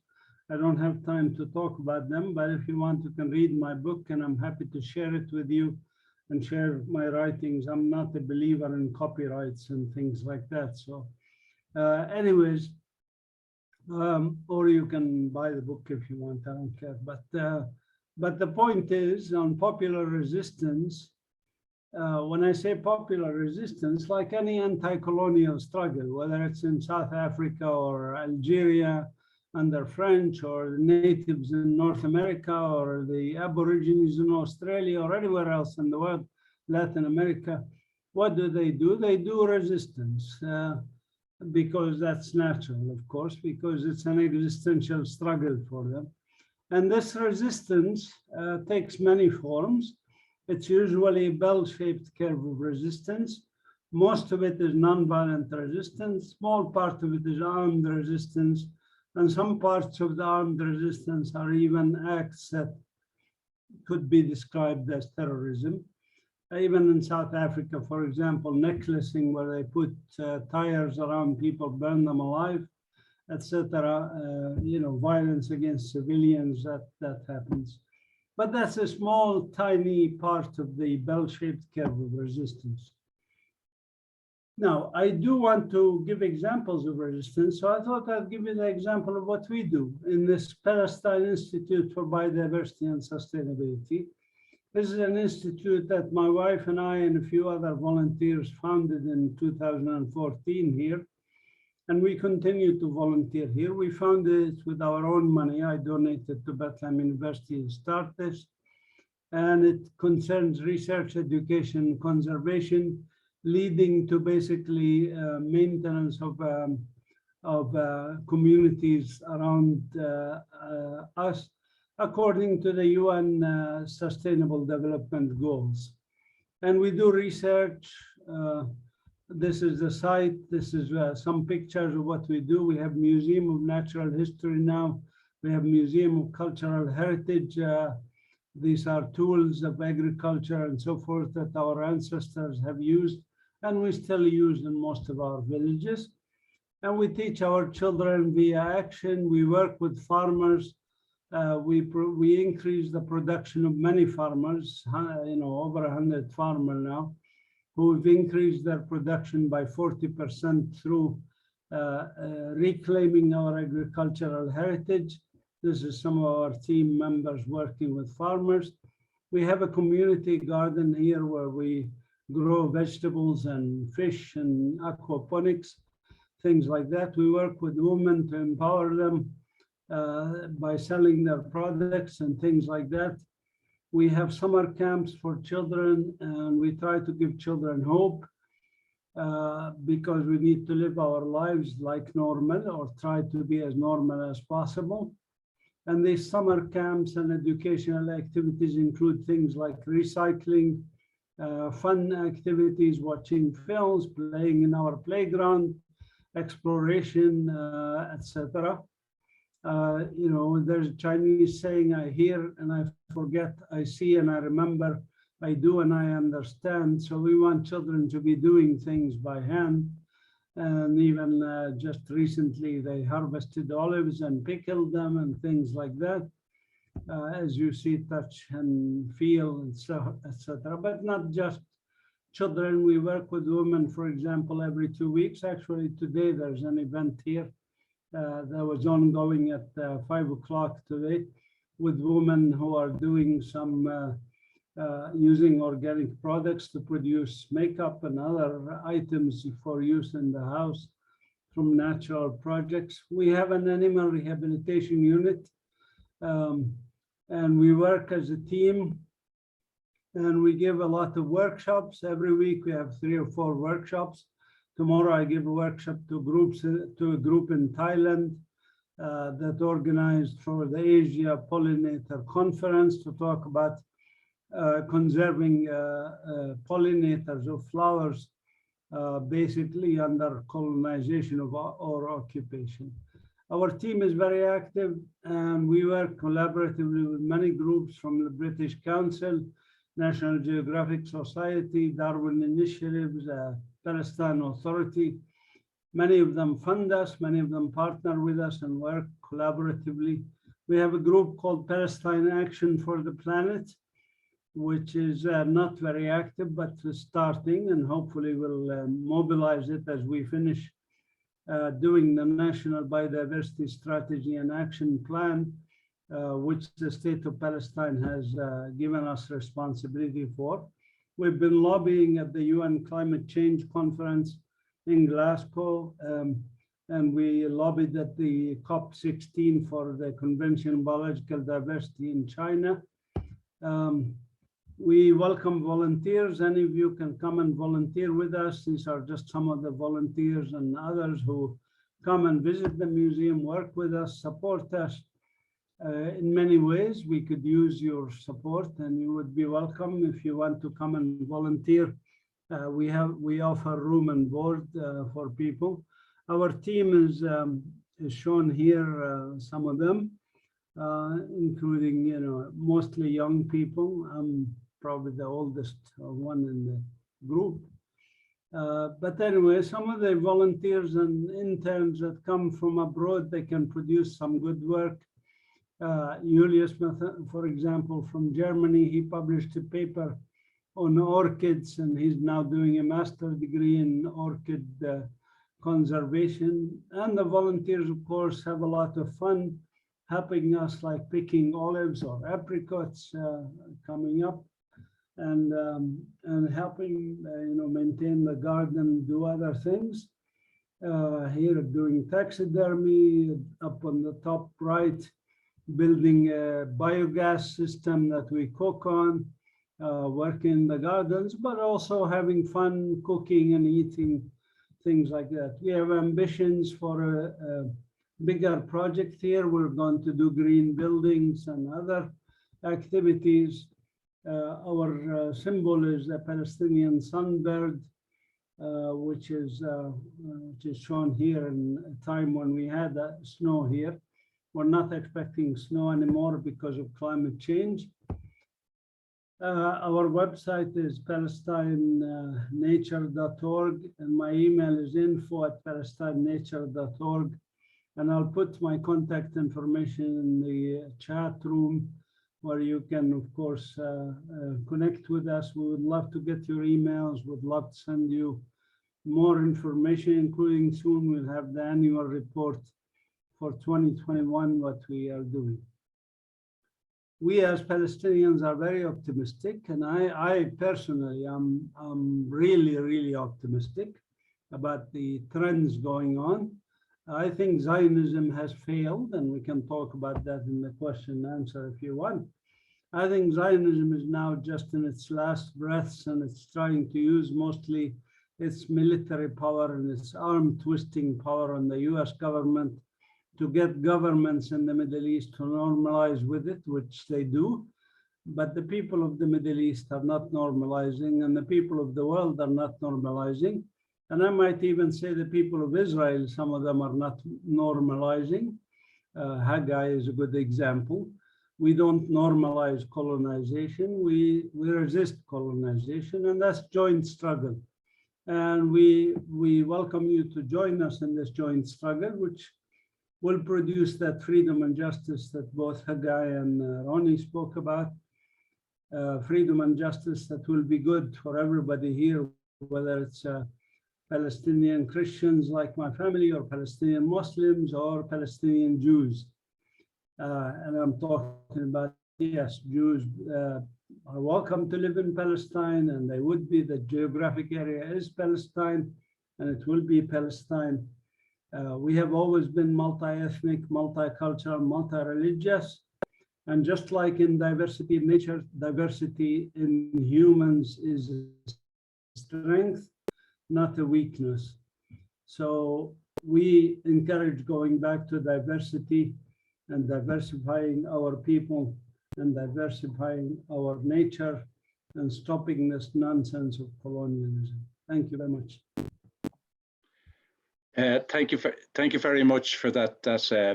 I don't have time to talk about them, but if you want, you can read my book, and I'm happy to share it with you and share my writings. I'm not a believer in copyrights and things like that. So anyways, or you can buy the book if you want, I don't care. But the point is, on popular resistance, when I say popular resistance, like any anti-colonial struggle, whether it's in South Africa or Algeria under French, or the natives in North America, or the Aborigines in Australia, or anywhere else in the world, Latin America, what do? They do resistance, because that's natural, of course, because it's an existential struggle for them. And this resistance takes many forms. It's usually a bell-shaped curve of resistance. Most of it is nonviolent resistance. Small part of it is armed resistance. And some parts of the armed resistance are even acts that could be described as terrorism. Even in South Africa, for example, necklacing, where they put tires around people, burn them alive, etc. Violence against civilians, that happens. But that's a small, tiny part of the bell-shaped curve of resistance. Now, I do want to give examples of resistance, so I thought I'd give you the example of what we do in this Palestine Institute for Biodiversity and Sustainability. This is an institute that my wife and I and a few other volunteers founded in 2014 here, and we continue to volunteer here. We founded it with our own money. I donated to Bethlehem University to start this, and it concerns research, education, conservation, leading to basically maintenance of communities around us, according to the UN Sustainable Development Goals. And we do research. This is the site. This is some pictures of what we do. We have Museum of Natural History now. We have Museum of Cultural Heritage. These are tools of agriculture and so forth that our ancestors have used, and we still use in most of our villages. And we teach our children via action. We work with farmers. We increase the production of many farmers, over 100 farmers now, who've increased their production by 40% through reclaiming our agricultural heritage. This is some of our team members working with farmers. We have a community garden here where we grow vegetables and fish and aquaponics, things like that. We work with women to empower them by selling their products and things like that. We have summer camps for children, and we try to give children hope because we need to live our lives like normal, or try to be as normal as possible. And these summer camps and educational activities include things like recycling, fun activities, watching films, playing in our playground, exploration, etc. There's a Chinese saying I hear and I forget, I see and I remember, I do and I understand. So we want children to be doing things by hand. And even just recently, they harvested olives and pickled them and things like that. As you see, touch and feel, etc. But not just children. We work with women, for example, every 2 weeks. Actually, today there's an event here that was ongoing at 5 o'clock today with women who are doing some using organic products to produce makeup and other items for use in the house from natural projects. We have an animal rehabilitation unit, and we work as a team, and we give a lot of workshops. Every week we have 3 or 4 workshops. Tomorrow I give a workshop to a group in Thailand that organized for the Asia Pollinator Conference to talk about conserving pollinators of flowers, basically under colonization of our occupation. Our team is very active, and we work collaboratively with many groups from the British Council, National Geographic Society, Darwin Initiatives, Palestine Authority. Many of them fund us, many of them partner with us and work collaboratively. We have a group called Palestine Action for the Planet, which is not very active, but starting, and hopefully we'll mobilize it as we finish doing the National Biodiversity Strategy and Action Plan, which the State of Palestine has given us responsibility for. We've been lobbying at the UN Climate Change Conference in Glasgow, and we lobbied at the COP16 for the Convention on Biological Diversity in China. We welcome volunteers. Any of you can come and volunteer with us. These are just some of the volunteers and others who come and visit the museum, work with us, support us. In many ways, we could use your support, and you would be welcome if you want to come and volunteer. We offer room and board for people. Our team is shown here, some of them, including mostly young people. I'm probably the oldest one in the group. But anyway, some of the volunteers and interns that come from abroad, they can produce some good work. Julius, for example, from Germany, he published a paper on orchids, and he's now doing a master's degree in orchid conservation. And the volunteers, of course, have a lot of fun helping us, like picking olives or apricots coming up, and helping maintain the garden, do other things. Here doing taxidermy, up on the top right, building a biogas system that we cook on, working in the gardens, but also having fun cooking and eating, things like that. We have ambitions for a bigger project here. We're going to do green buildings and other activities. Our symbol is the Palestinian sunbird, which is shown here in a time when we had snow here. We're not expecting snow anymore because of climate change. Our website is palestinenature.org, and my email is info@palestinenature.org. And I'll put my contact information in the chat room, where you can, of course, connect with us. We would love to get your emails. We'd love to send you more information, including soon we'll have the annual report for 2021, what we are doing. We as Palestinians are very optimistic, and I personally am really, really optimistic about the trends going on. I think Zionism has failed, and we can talk about that in the question and answer if you want. I think Zionism is now just in its last breaths, and it's trying to use mostly its military power and its arm twisting power on the US government to get governments in the Middle East to normalize with it, which they do. But the people of the Middle East are not normalizing, and the people of the world are not normalizing. And I might even say the people of Israel, some of them are not normalizing. Hagai is a good example. we don't normalize colonization, we resist colonization, and that's joint struggle. And we welcome you to join us in this joint struggle, which will produce that freedom and justice that both Hagai and Ronnie spoke about. Freedom and justice that will be good for everybody here, whether it's Palestinian Christians like my family, or Palestinian Muslims, or Palestinian Jews. And I'm talking about, yes, Jews are welcome to live in Palestine, and they would be. The geographic area is Palestine, and it will be Palestine. We have always been multi-ethnic, multicultural, multi-religious. And just like in diversity in nature, diversity in humans is a strength, not a weakness. So we encourage going back to diversity and diversifying our people and diversifying our nature and stopping this nonsense of colonialism. Thank you very much. Thank you very much for that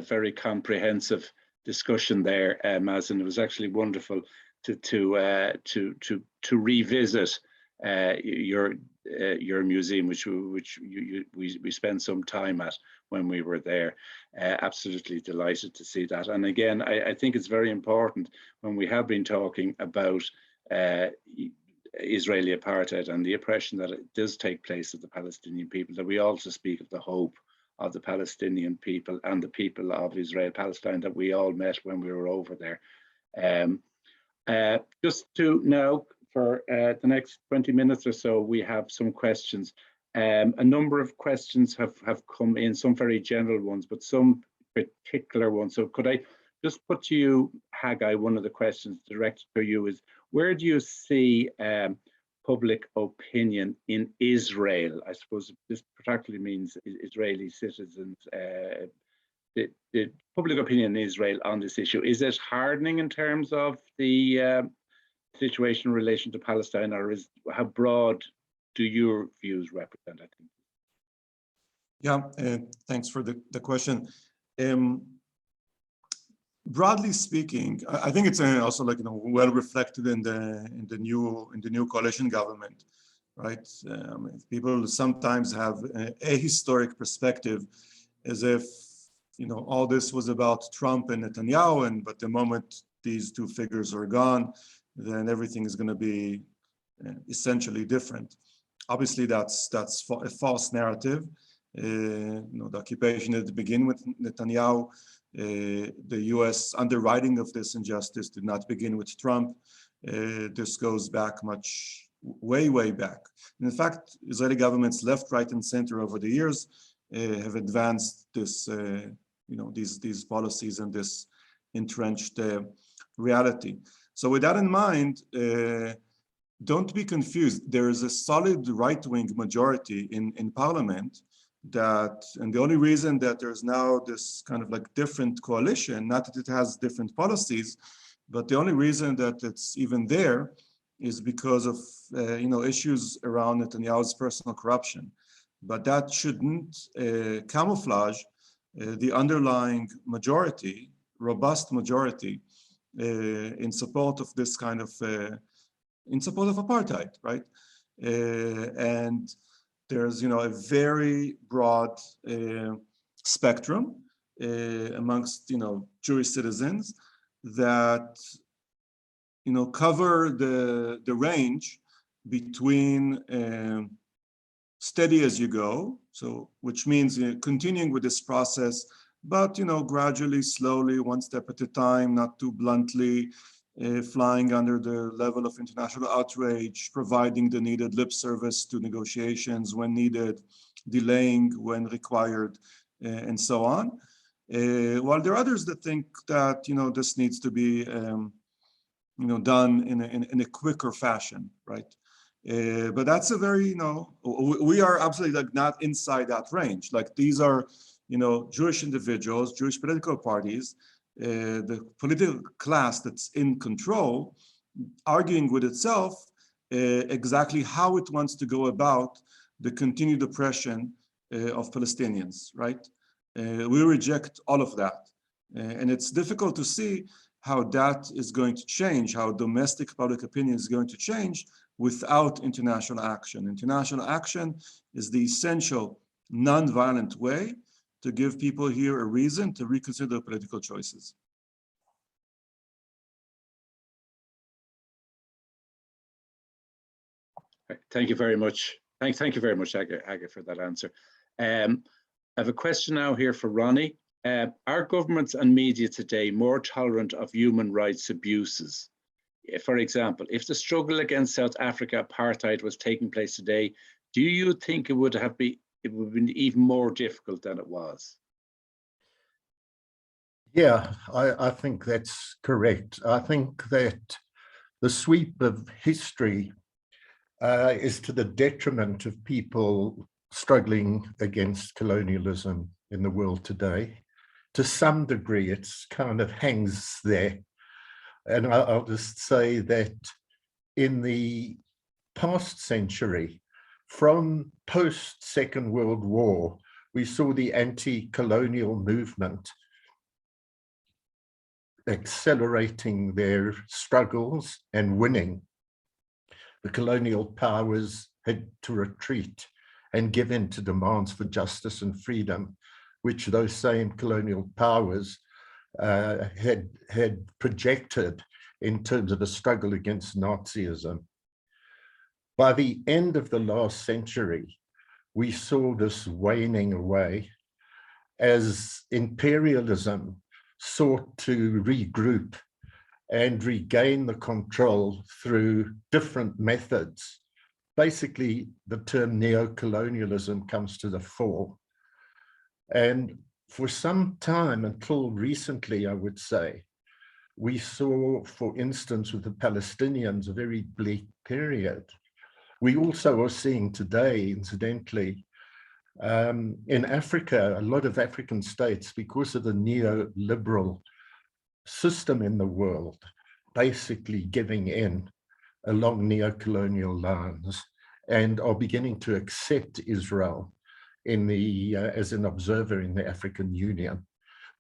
very comprehensive discussion there, Mazin. It was actually wonderful to revisit your museum, which we spent some time at when we were there. Absolutely delighted to see that. And again, I think it's very important when we have been talking about Israeli apartheid and the oppression that it does take place of the Palestinian people, that we also speak of the hope of the Palestinian people and the people of Israel, Palestine, that we all met when we were over there. Just to now, for the next 20 minutes or so, we have some questions. A number of questions have come in, some very general ones, but some particular ones. So could I just put to you, Hagai, one of the questions directed to you is, where do you see public opinion in Israel? I suppose this particularly means Israeli citizens, the public opinion in Israel on this issue. Is it hardening in terms of the situation in relation to Palestine, or how broad do your views represent, I think? Yeah, thanks for the question. Broadly speaking, I think it's also well reflected in the new coalition government, right? People sometimes have a historic perspective, as if all this was about Trump and Netanyahu, but the moment these two figures are gone, then everything is going to be essentially different. Obviously, that's a false narrative. The occupation didn't begin with Netanyahu. The US underwriting of this injustice did not begin with Trump. This goes back way back. And in fact, Israeli governments left, right, and center over the years have advanced this, these policies and this entrenched reality. So with that in mind, don't be confused. There is a solid right-wing majority in parliament and the only reason that there's now this kind of different coalition, not that it has different policies, but the only reason that it's even there is because of issues around Netanyahu's personal corruption. But that shouldn't camouflage the underlying majority, robust majority, in support of this kind of, in support of apartheid, right? And there's a very broad spectrum amongst Jewish citizens that cover the range between steady as you go, so which means continuing with this process, but gradually, slowly, one step at a time, not too bluntly, flying under the level of international outrage, providing the needed lip service to negotiations when needed, delaying when required, and so on. While there are others that think that this needs to be done in a quicker fashion, right? But that's a very we are absolutely not inside that range. These are Jewish individuals, Jewish political parties, the political class that's in control, arguing with itself exactly how it wants to go about the continued oppression of Palestinians, right? We reject all of that. And it's difficult to see how that is going to change, how domestic public opinion is going to change without international action. International action is the essential non-violent way to give people here a reason to reconsider their political choices. Thank you very much. Thank you very much, Hagai, for that answer. I have a question now here for Ronnie. Are governments and media today more tolerant of human rights abuses? For example, if the struggle against South Africa apartheid was taking place today, do you think it would have been even more difficult than it was? Yeah, I think that's correct. I think that the sweep of history is to the detriment of people struggling against colonialism in the world today. To some degree, it's kind of hangs there. And I'll just say that in the past century, from post-Second World War, we saw the anti-colonial movement accelerating their struggles and winning. The colonial powers had to retreat and give in to demands for justice and freedom, which those same colonial powers had projected in terms of a struggle against Nazism. By the end of the last century, we saw this waning away as imperialism sought to regroup and regain the control through different methods. Basically, the term neo-colonialism comes to the fore. And for some time, until recently, I would say, we saw, for instance, with the Palestinians, a very bleak period. We also are seeing today, incidentally, in Africa, a lot of African states, because of the neoliberal system in the world, basically giving in along neo-colonial lines and are beginning to accept Israel in the, as an observer in the African Union.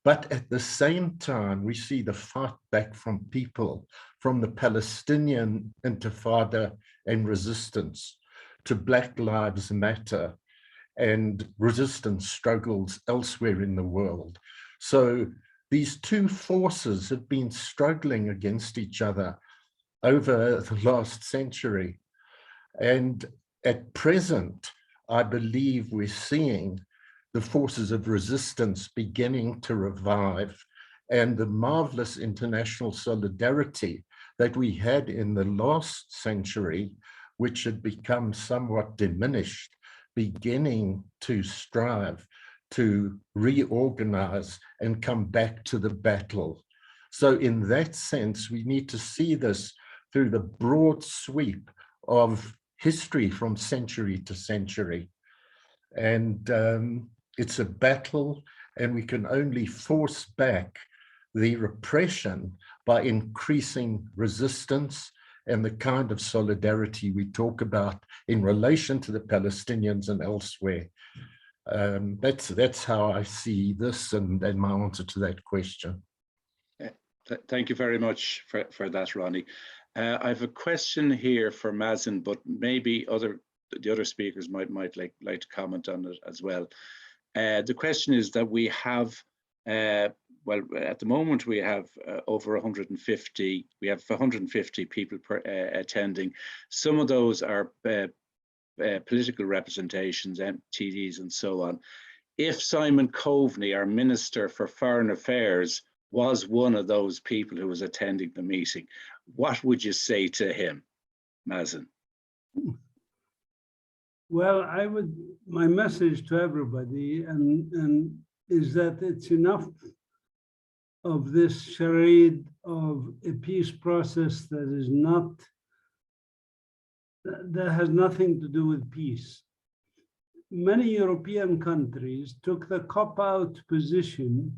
But at the same time, we see the fight back from people, from the Palestinian Intifada and resistance to Black Lives Matter and resistance struggles elsewhere in the world. So these two forces have been struggling against each other over the last century. And at present, I believe we're seeing the forces of resistance beginning to revive, and the marvelous international solidarity that we had in the last century, which had become somewhat diminished, beginning to strive to reorganize and come back to the battle. So in that sense, we need to see this through the broad sweep of history from century to century. And it's a battle, and we can only force back the repression by increasing resistance and the kind of solidarity we talk about in relation to the Palestinians and elsewhere. That's how I see this and my answer to that question. Thank you very much for that, Ronnie. I have a question here for Mazin, but maybe the other speakers might like to comment on it as well. The question is that we have, well, at the moment we have over 150, we have 150 people attending. Some of those are political representations, MTDs and so on. If Simon Coveney, our Minister for Foreign Affairs, was one of those people who was attending the meeting, what would you say to him, Mazin? Well, my message to everybody and is that it's enough of this charade of a peace process that has nothing to do with peace. Many European countries took the cop-out position,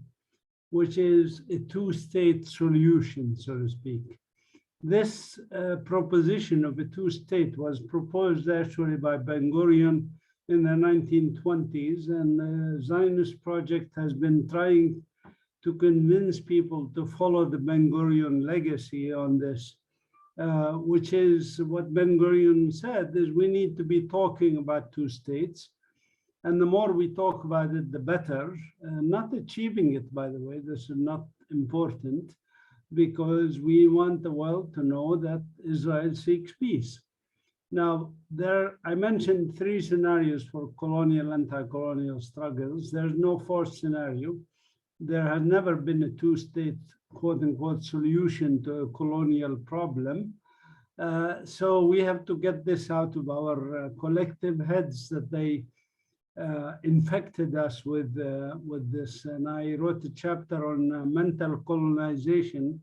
which is a two-state solution, so to speak. This proposition of a two-state was proposed actually by Ben-Gurion in the 1920s, and the Zionist project has been trying to convince people to follow the Ben-Gurion legacy on this, which is what Ben-Gurion said, is we need to be talking about two states. And the more we talk about it, the better. Not achieving it, by the way, this is not important, because we want the world to know that Israel seeks peace. Now, I mentioned 3 scenarios for colonial, anti-colonial struggles. There's no 4th scenario. There has never been a 2-state, quote unquote, solution to a colonial problem. So we have to get this out of our collective heads that they infected us with this. And I wrote a chapter on mental colonization,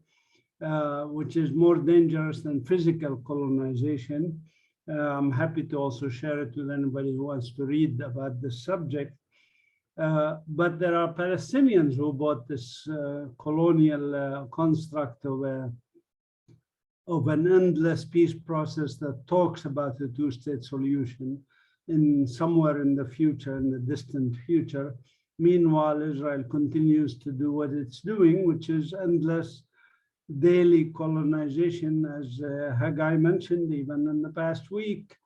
which is more dangerous than physical colonization. I'm happy to also share it with anybody who wants to read about this subject. But there are Palestinians who bought this colonial construct of an endless peace process that talks about a 2-state solution in somewhere in the future, in the distant future. Meanwhile, Israel continues to do what it's doing, which is endless daily colonization, as Hagai mentioned, even in the past week.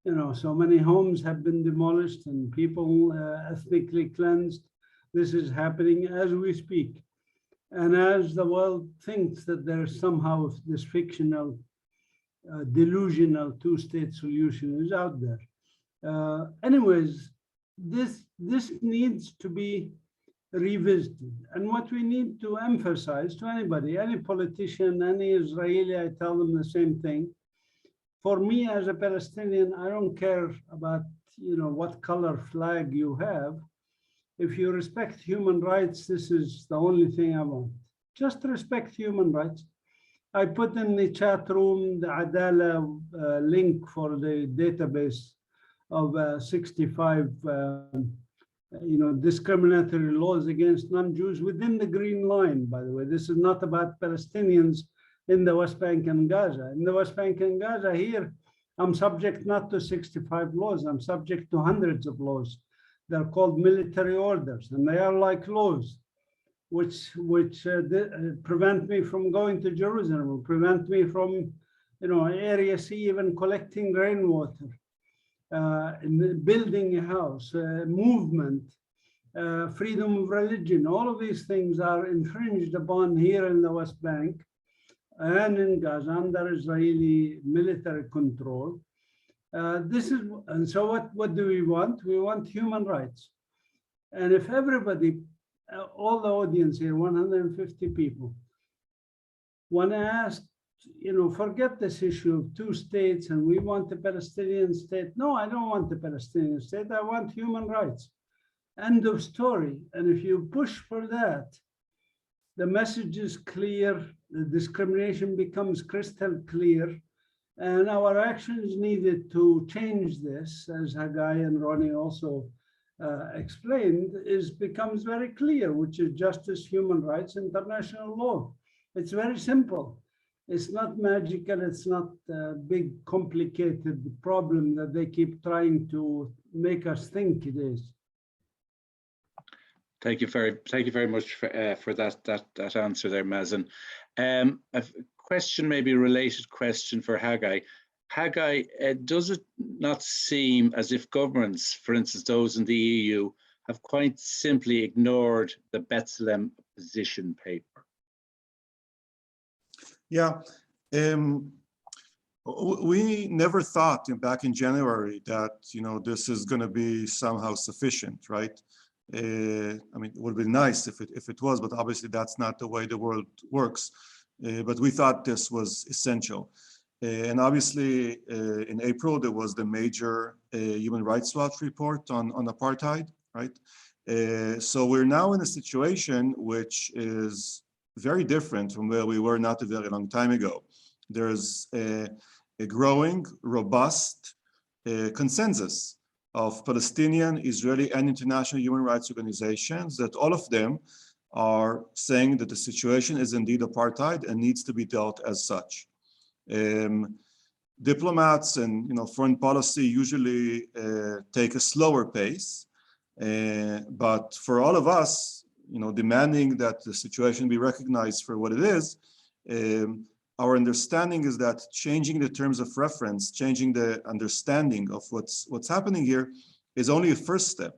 You know, so many homes have been demolished and people ethnically cleansed. This is happening as we speak. And as the world thinks that there's somehow this fictional, delusional 2-state solution is out there. Anyways, this needs to be revisited. And what we need to emphasize to anybody, any politician, any Israeli, I tell them the same thing. For me as a Palestinian, I don't care about, you know, what color flag you have. If you respect human rights, this is the only thing I want. Just respect human rights. I put in the chat room the Adala link for the database of 65 discriminatory laws against non-Jews within the Green Line, by the way. This is not about Palestinians in the West Bank and Gaza. In the West Bank and Gaza here, I'm subject not to 65 laws, I'm subject to hundreds of laws. They're called military orders, and they are like laws which prevent me from going to Jerusalem, prevent me from, Area C even collecting rainwater, building a house, movement, freedom of religion. All of these things are infringed upon here in the West Bank and in Gaza under Israeli military control. And so what do we want? We want human rights. And if everybody, all the audience here, 150 people, when asked, forget this issue of 2 states and we want a Palestinian state. No, I don't want the Palestinian state. I want human rights. End of story. And if you push for that, the message is clear, the discrimination becomes crystal clear, and our action is needed to change this, as Hagai and Ronnie also explained, becomes very clear, which is justice, human rights, international law. It's very simple. It's not magical. It's not a big, complicated problem that they keep trying to make us think it is. Thank you very much for that answer there, Mazin. A question, maybe a related question for Hagai. Hagai, does it not seem as if governments, for instance, those in the EU, have quite simply ignored the Bethlehem position paper? Yeah, we never thought back in January that this is going to be somehow sufficient, right? I mean, it would be nice if it was, but obviously that's not the way the world works. But we thought this was essential. And obviously, in April, there was the major Human Rights Watch report on apartheid, right? So we're now in a situation which is very different from where we were not a very long time ago. There's a growing, robust consensus of Palestinian, Israeli, and international human rights organizations that all of them are saying that the situation is indeed apartheid and needs to be dealt as such. Diplomats and foreign policy usually take a slower pace, but for all of us, demanding that the situation be recognized for what it is, our understanding is that changing the terms of reference, changing the understanding of what's happening here is only a first step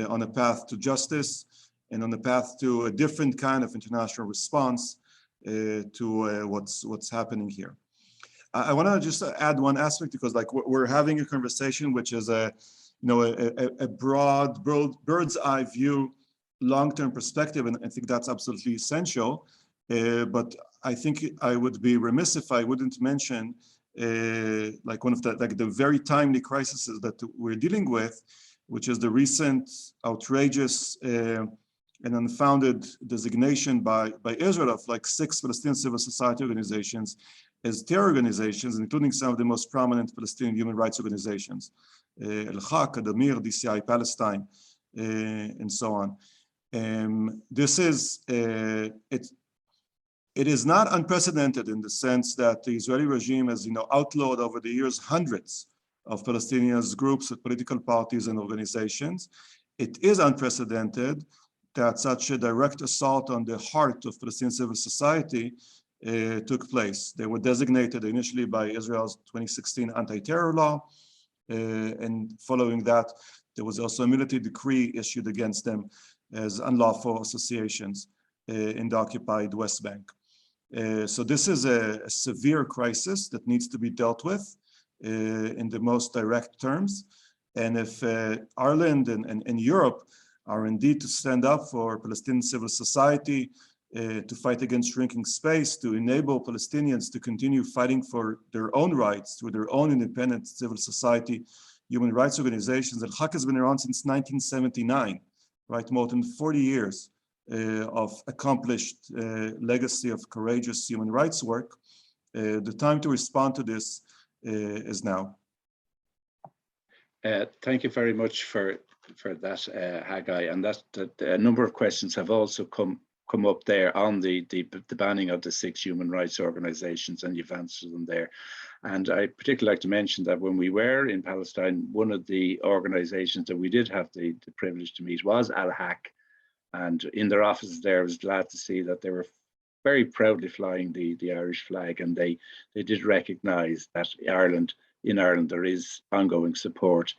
on a path to justice and on a path to a different kind of international response to what's happening here. I want to just add one aspect, because like we're having a conversation which is a broad bird's eye view, long-term perspective, and I think that's absolutely essential. But I think I would be remiss if I wouldn't mention like one of the very timely crises that we're dealing with, which is the recent outrageous and unfounded designation by Israel of like 6 Palestinian civil society organizations as terror organizations, including some of the most prominent Palestinian human rights organizations, Al-Haq, Adamir, DCI Palestine, and so on. This is, it is not unprecedented in the sense that the Israeli regime has, outlawed over the years hundreds of Palestinians, groups, political parties, and organizations. It is unprecedented that such a direct assault on the heart of Palestinian civil society took place. They were designated initially by Israel's 2016 anti-terror law, and following that, there was also a military decree issued against them as unlawful associations in the occupied West Bank. So this is a severe crisis that needs to be dealt with in the most direct terms. And if Ireland and Europe are indeed to stand up for Palestinian civil society, to fight against shrinking space, to enable Palestinians to continue fighting for their own rights through their own independent civil society, human rights organizations. Al-Haq has been around since 1979, right? More than 40 years of accomplished legacy of courageous human rights work. The time to respond to this is now. Thank you very much for that, Hagai. And that a number of questions have also come up there on the banning of the 6 human rights organizations, and you've answered them there. And I particularly like to mention that when we were in Palestine, one of the organizations that we did have the privilege to meet was Al-Haq. And in their offices there, I was glad to see that they were very proudly flying the Irish flag, and they did recognize that in Ireland there is ongoing support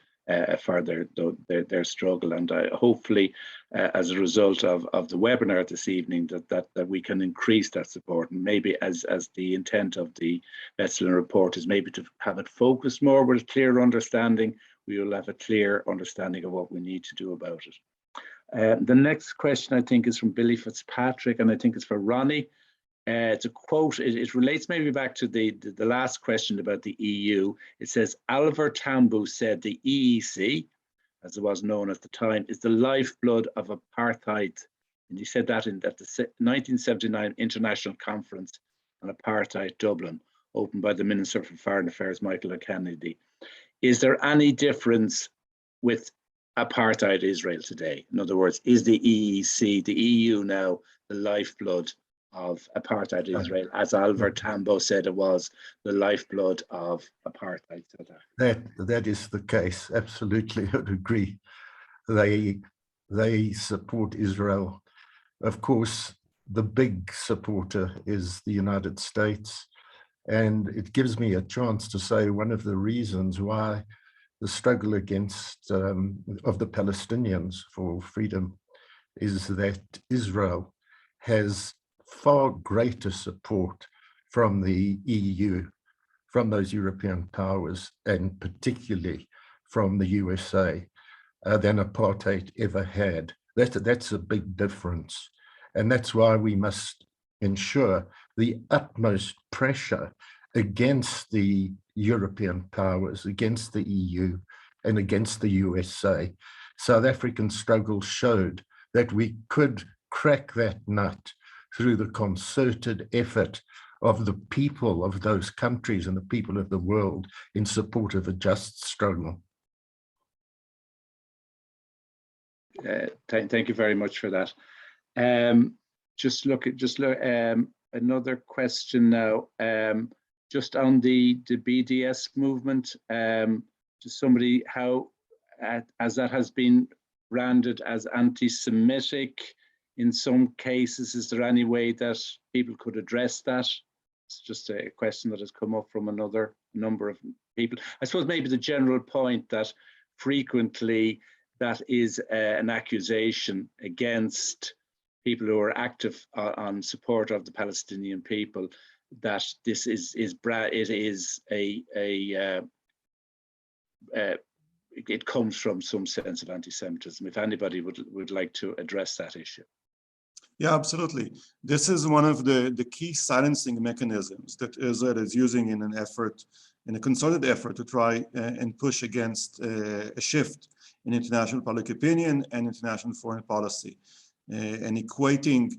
for their struggle. And hopefully, as a result of the webinar this evening, that we can increase that support. And maybe as the intent of the Bethlehem report is maybe to have it focused more with a clear understanding, we will have a clear understanding of what we need to do about it. The next question, I think, is from Billy Fitzpatrick, and I think it's for Ronnie. It's a quote. It relates maybe back to the last question about the EU. It says, Oliver Tambo said the EEC, as it was known at the time, is the lifeblood of apartheid. And he said that at the 1979 International Conference on Apartheid, Dublin, opened by the Minister for Foreign Affairs, Michael Kennedy. Is there any difference with apartheid Israel today? In other words, is the EEC, the EU now, the lifeblood of apartheid Israel, as Oliver Tambo said it was the lifeblood of apartheid? That is the case. Absolutely, I would agree. They support Israel. Of course, the big supporter is the United States, and it gives me a chance to say one of the reasons why the struggle against of the Palestinians for freedom is that Israel has far greater support from the EU, from those European powers, and particularly from the USA than apartheid ever had. That's a big difference. And that's why we must ensure the utmost pressure against the European powers, against the EU, and against the USA. South African struggle showed that we could crack that nut through the concerted effort of the people of those countries and the people of the world in support of a just struggle. Thank you very much for that. Another question now. Just on the BDS movement, just somebody, how, as that has been branded as anti-Semitic, in some cases? Is there any way that people could address that? It's just a question that has come up from another number of people. I suppose maybe the general point that frequently that is an accusation against people who are active on support of the Palestinian people, that this it comes from some sense of anti-Semitism. If anybody would like to address that issue. Yeah, absolutely. This is one of the key silencing mechanisms that Israel is using in a concerted effort to try and push against a shift in international public opinion and international foreign policy. And equating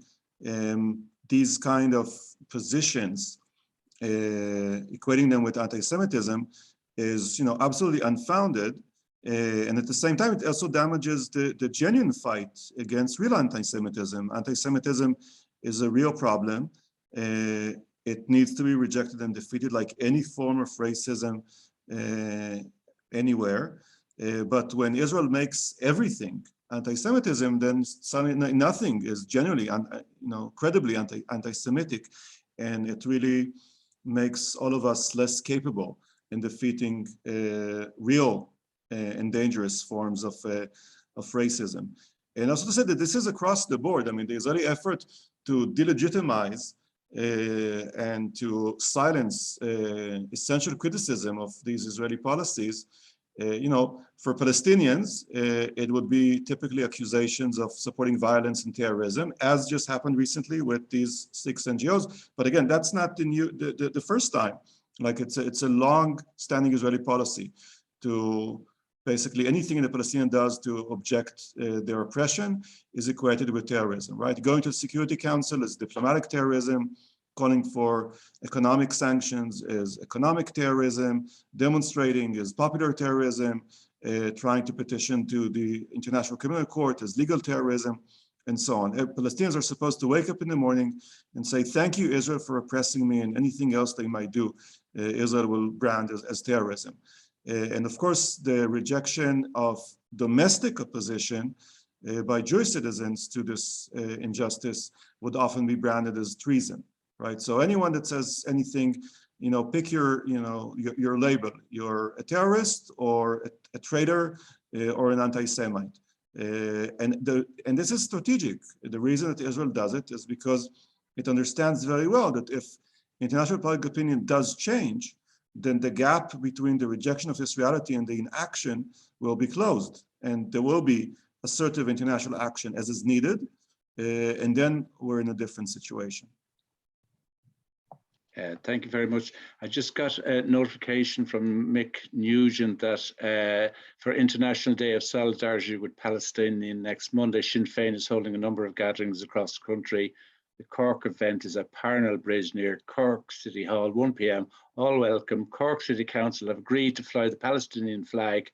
these kind of positions, equating them with anti-Semitism is, absolutely unfounded. And at the same time, it also damages the genuine fight against real anti-Semitism. Anti-Semitism is a real problem. It needs to be rejected and defeated like any form of racism anywhere. But when Israel makes everything anti-Semitism, then suddenly nothing is genuinely, credibly anti-Semitic, and it really makes all of us less capable in defeating real and dangerous forms of racism. And also to say that this is across the board. I mean, the Israeli effort to delegitimize and to silence essential criticism of these Israeli policies, for Palestinians, it would be typically accusations of supporting violence and terrorism, as just happened recently with these 6 NGOs. But again, that's not the first time. Like it's a long-standing Israeli policy to basically anything the Palestinian does to object their oppression is equated with terrorism, right? Going to the Security Council is diplomatic terrorism. Calling for economic sanctions is economic terrorism. Demonstrating is popular terrorism. Trying to petition to the International Criminal Court is legal terrorism, and so on. Palestinians are supposed to wake up in the morning and say, thank you, Israel, for oppressing me, and anything else they might do, Israel will brand as terrorism. And of course, the rejection of domestic opposition by Jewish citizens to this injustice would often be branded as treason, right? So anyone that says anything, pick your label. You're a terrorist or a traitor or an anti-Semite. And this is strategic. The reason that Israel does it is because it understands very well that if international public opinion does change, then the gap between the rejection of this reality and the inaction will be closed. And there will be assertive international action as is needed. And then we're in a different situation. Thank you very much. I just got a notification from Mick Nugent that for International Day of Solidarity with Palestine next Monday, Sinn Féin is holding a number of gatherings across the country. The Cork event is at Parnell Bridge near Cork City Hall, 1 p.m. All welcome. Cork City Council have agreed to fly the Palestinian flag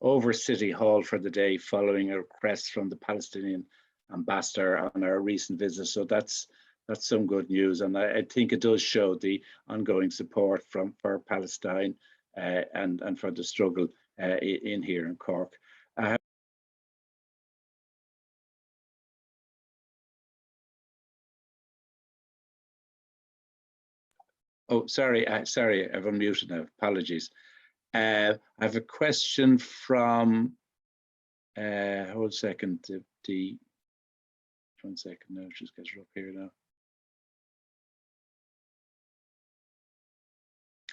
over City Hall for the day following a request from the Palestinian ambassador on our recent visit. So that's some good news, and I think it does show the ongoing support for Palestine and for the struggle in here in Cork. Oh, sorry, I've unmuted now. Apologies. I have a question from. Hold a second. One second now. Just get her up here now.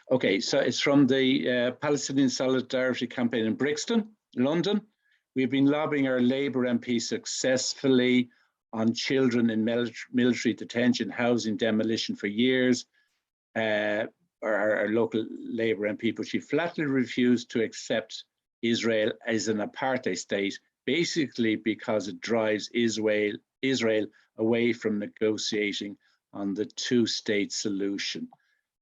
Okay, so it's from the Palestinian Solidarity campaign in Brixton, London. We've been lobbying our Labour MP successfully on children in military detention, housing demolition for years. Our local Labour MP, but she flatly refused to accept Israel as an apartheid state, basically because it drives Israel away from negotiating on the two-state solution.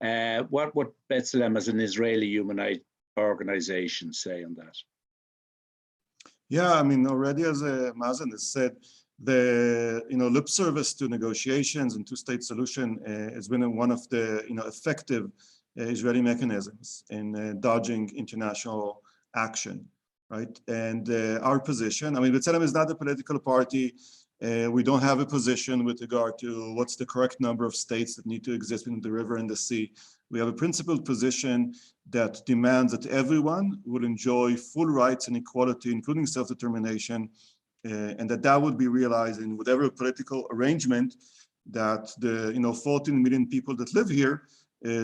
What would Bethlehem as an Israeli human rights organization say on that? Yeah, I mean, already as Mazin has said, the lip service to negotiations and two-state solution has been one of the effective Israeli mechanisms in dodging international action, right? And our position, I mean, B'Tselem is not a political party. We don't have a position with regard to what's the correct number of states that need to exist in the river and the sea. We have a principled position that demands that everyone will enjoy full rights and equality, including self-determination, and that would be realized in whatever political arrangement that the 14 million people that live here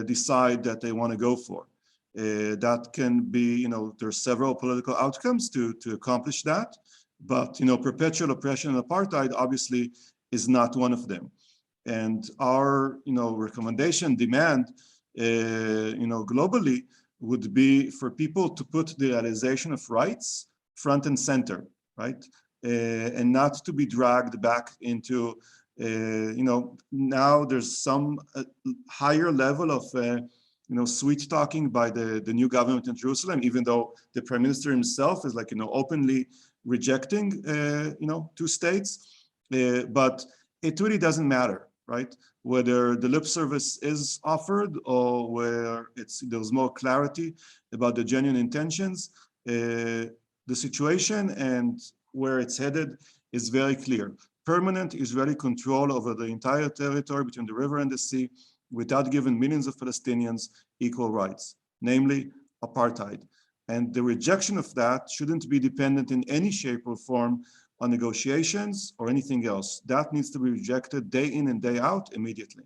decide that they want to go for. That can be, there's several political outcomes to accomplish that, but perpetual oppression and apartheid obviously is not one of them. And our recommendation, demand, globally would be for people to put the realization of rights front and center, right? And not to be dragged back into, now there's some higher level of, sweet talking by the new government in Jerusalem, even though the prime minister himself is openly rejecting, 2 states, but it really doesn't matter, right? Whether the lip service is offered or where there's more clarity about the genuine intentions, the situation and where it's headed is very clear. Permanent Israeli control over the entire territory between the river and the sea without giving millions of Palestinians equal rights, namely apartheid. And the rejection of that shouldn't be dependent in any shape or form on negotiations or anything else. That needs to be rejected day in and day out immediately.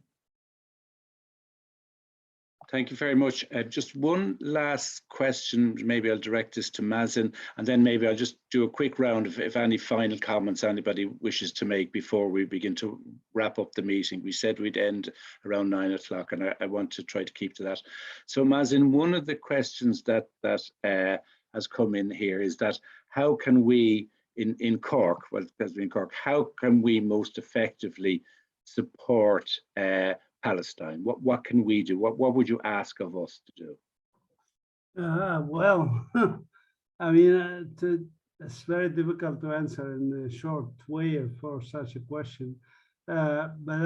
Thank you very much. Just one last question. Maybe I'll direct this to Mazin, and then maybe I'll just do a quick round if any final comments anybody wishes to make before we begin to wrap up the meeting. We said we'd end around 9 o'clock, and I want to try to keep to that. So Mazin, one of the questions that has come in here is that how can we in Cork, well, because we're in Cork, how can we most effectively support Palestine? What can we do? What would you ask of us to do? Well, I mean, it's very difficult to answer in a short way for such a question. But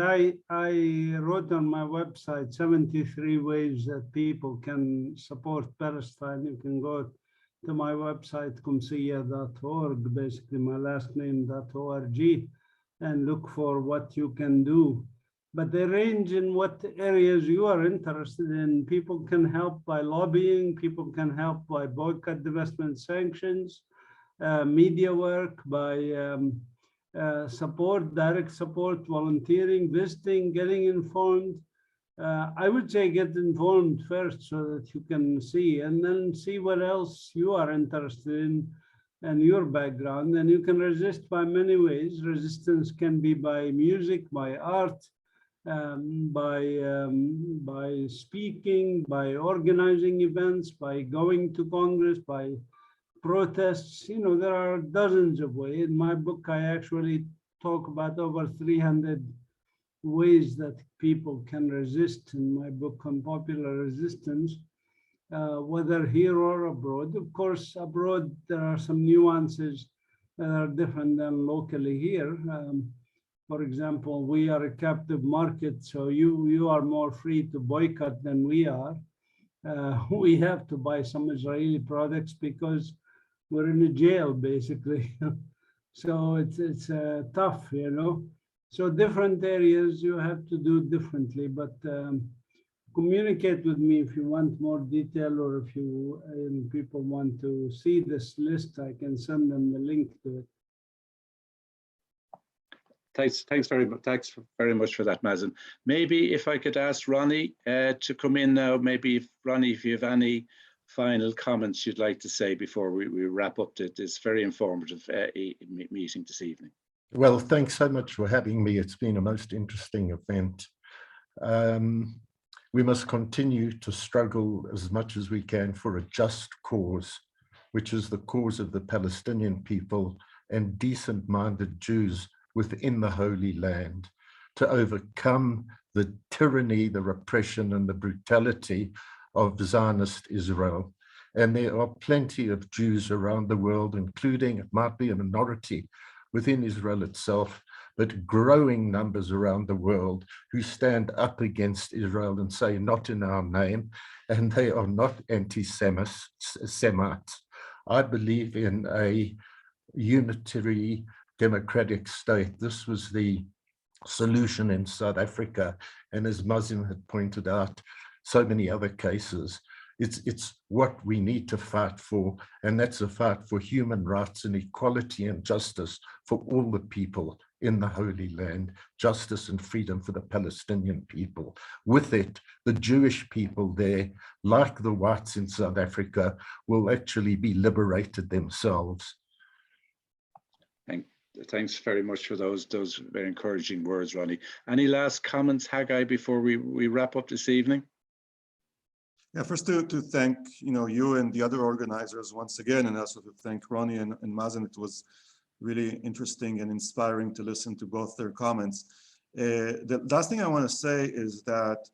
I wrote on my website 73 ways that people can support Palestine. You can go to my website, Qumsiyeh.org, basically my last name.org, and look for what you can do. But they range in what areas you are interested in. People can help by lobbying, people can help by boycott, divestment, sanctions, media work, by support, direct support, volunteering, visiting, getting informed. I would say get informed first so that you can see, and then see what else you are interested in and your background. And you can resist by many ways. Resistance can be by music, by art, by speaking, by organizing events, by going to Congress, by protests. There are dozens of ways. In my book, I actually talk about over 300 ways that people can resist in my book on popular resistance, whether here or abroad. Of course, abroad, there are some nuances that are different than locally here. For example, we are a captive market, so you are more free to boycott than we are. We have to buy some Israeli products because we're in a jail, basically. So it's tough, So different areas you have to do differently, but communicate with me if you want more detail, or if people want to see this list, I can send them the link to it. Thanks very much for that, Mazin. Maybe if I could ask Ronnie to come in now. Maybe Ronnie, if you have any final comments you'd like to say before we wrap up this very informative meeting this evening. Well, thanks so much for having me. It's been a most interesting event. We must continue to struggle as much as we can for a just cause, which is the cause of the Palestinian people and decent-minded Jews within the Holy Land, to overcome the tyranny, the repression, and the brutality of Zionist Israel. And there are plenty of Jews around the world, including, it might be a minority within Israel itself, but growing numbers around the world who stand up against Israel and say, not in our name, and they are not anti-Semites. I believe in a unitary democratic state. This was the solution in South Africa. And as Mazin had pointed out, so many other cases, it's what we need to fight for, and that's a fight for human rights and equality and justice for all the people in the Holy Land, justice and freedom for the Palestinian people. With it, the Jewish people there, like the whites in South Africa, will actually be liberated themselves. Thanks very much for those very encouraging words, Ronnie. Any last comments, Hagai, before we wrap up this evening? Yeah, first to thank you and the other organizers once again, and also to thank Ronnie and Mazin. It was really interesting and inspiring to listen to both their comments. The last thing I want to say is that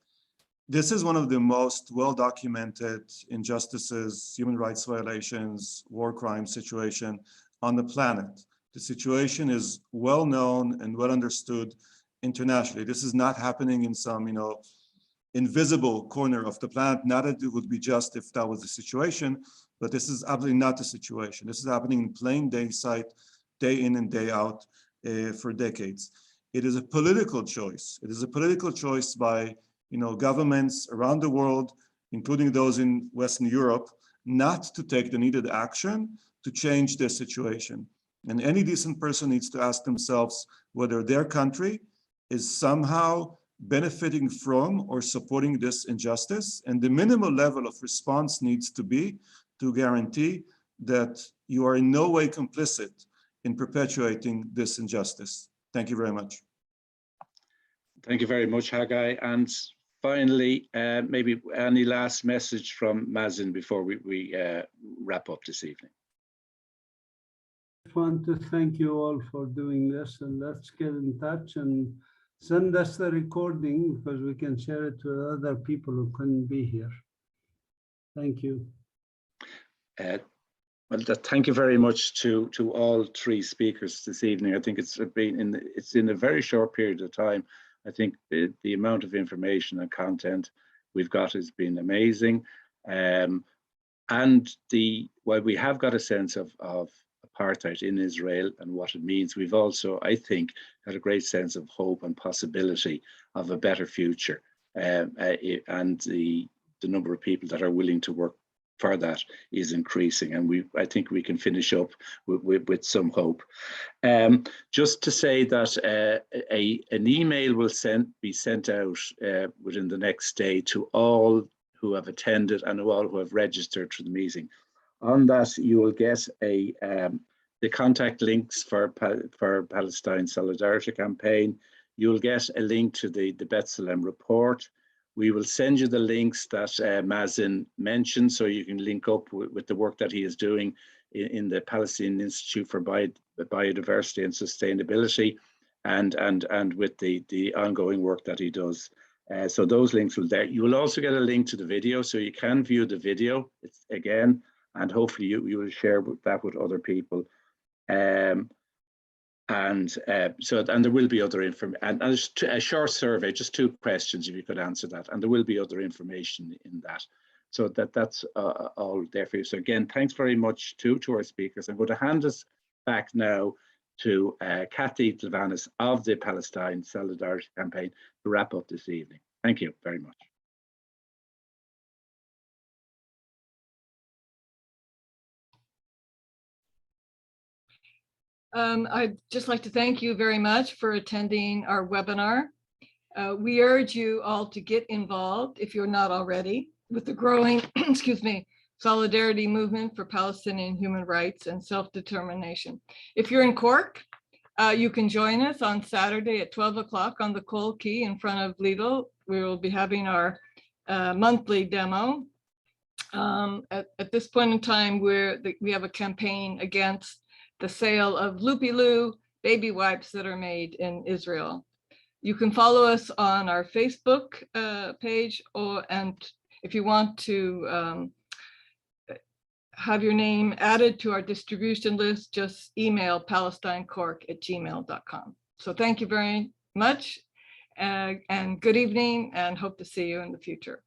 this is one of the most well-documented injustices, human rights violations, war crime situation on the planet. The situation is well known and well understood internationally. This is not happening in some, invisible corner of the planet. Not that it would be just if that was the situation, but this is absolutely not the situation. This is happening in plain day sight, day in and day out for decades. It is a political choice. It is a political choice by governments around the world, including those in Western Europe, not to take the needed action to change their situation. And any decent person needs to ask themselves whether their country is somehow benefiting from or supporting this injustice. And the minimal level of response needs to be to guarantee that you are in no way complicit in perpetuating this injustice. Thank you very much. Thank you very much, Hagai. And finally, maybe any last message from Mazin before we wrap up this evening? I want to thank you all for doing this, and let's get in touch and send us the recording because we can share it with other people who couldn't be here. Thank you. Well, thank you very much to all three speakers this evening. I think it's in a very short period of time. I think the amount of information and content we've got has been amazing. And while we have got a sense of apartheid in Israel and what it means, we've also, I think, had a great sense of hope and possibility of a better future. And the number of people that are willing to work for that is increasing, and I think we can finish up with some hope. Just to say that an email will be sent out within the next day to all who have attended and all who have registered for the meeting. On that, you will get the contact links for Palestine Solidarity Campaign. You'll get a link to the Bethlehem report. We will send you the links that Mazin mentioned, so you can link up with the work that he is doing in the Palestinian Institute for Biodiversity and Sustainability, and with the ongoing work that he does. So those links will there. You will also get a link to the video, so you can view the video again, and hopefully you will share that with other people. And there will be other information, and a short survey, just 2 questions if you could answer that, and there will be other information in that. So that's all there for you. So again, thanks very much to our speakers. I'm going to hand us back now to Kathy Dlavanis of the Palestine Solidarity Campaign to wrap up this evening. Thank you very much. I'd just like to thank you very much for attending our webinar. We urge you all to get involved, if you're not already, with the growing, solidarity movement for Palestinian human rights and self-determination. If you're in Cork, you can join us on Saturday at 12 o'clock on the Cole Quay in front of Lidl. We will be having our monthly demo. At this point in time, we have a campaign against the sale of Loopy-Loo baby wipes that are made in Israel. You can follow us on our Facebook page, and if you want to have your name added to our distribution list, just email palestinecork@gmail.com. So thank you very much, and good evening, and hope to see you in the future.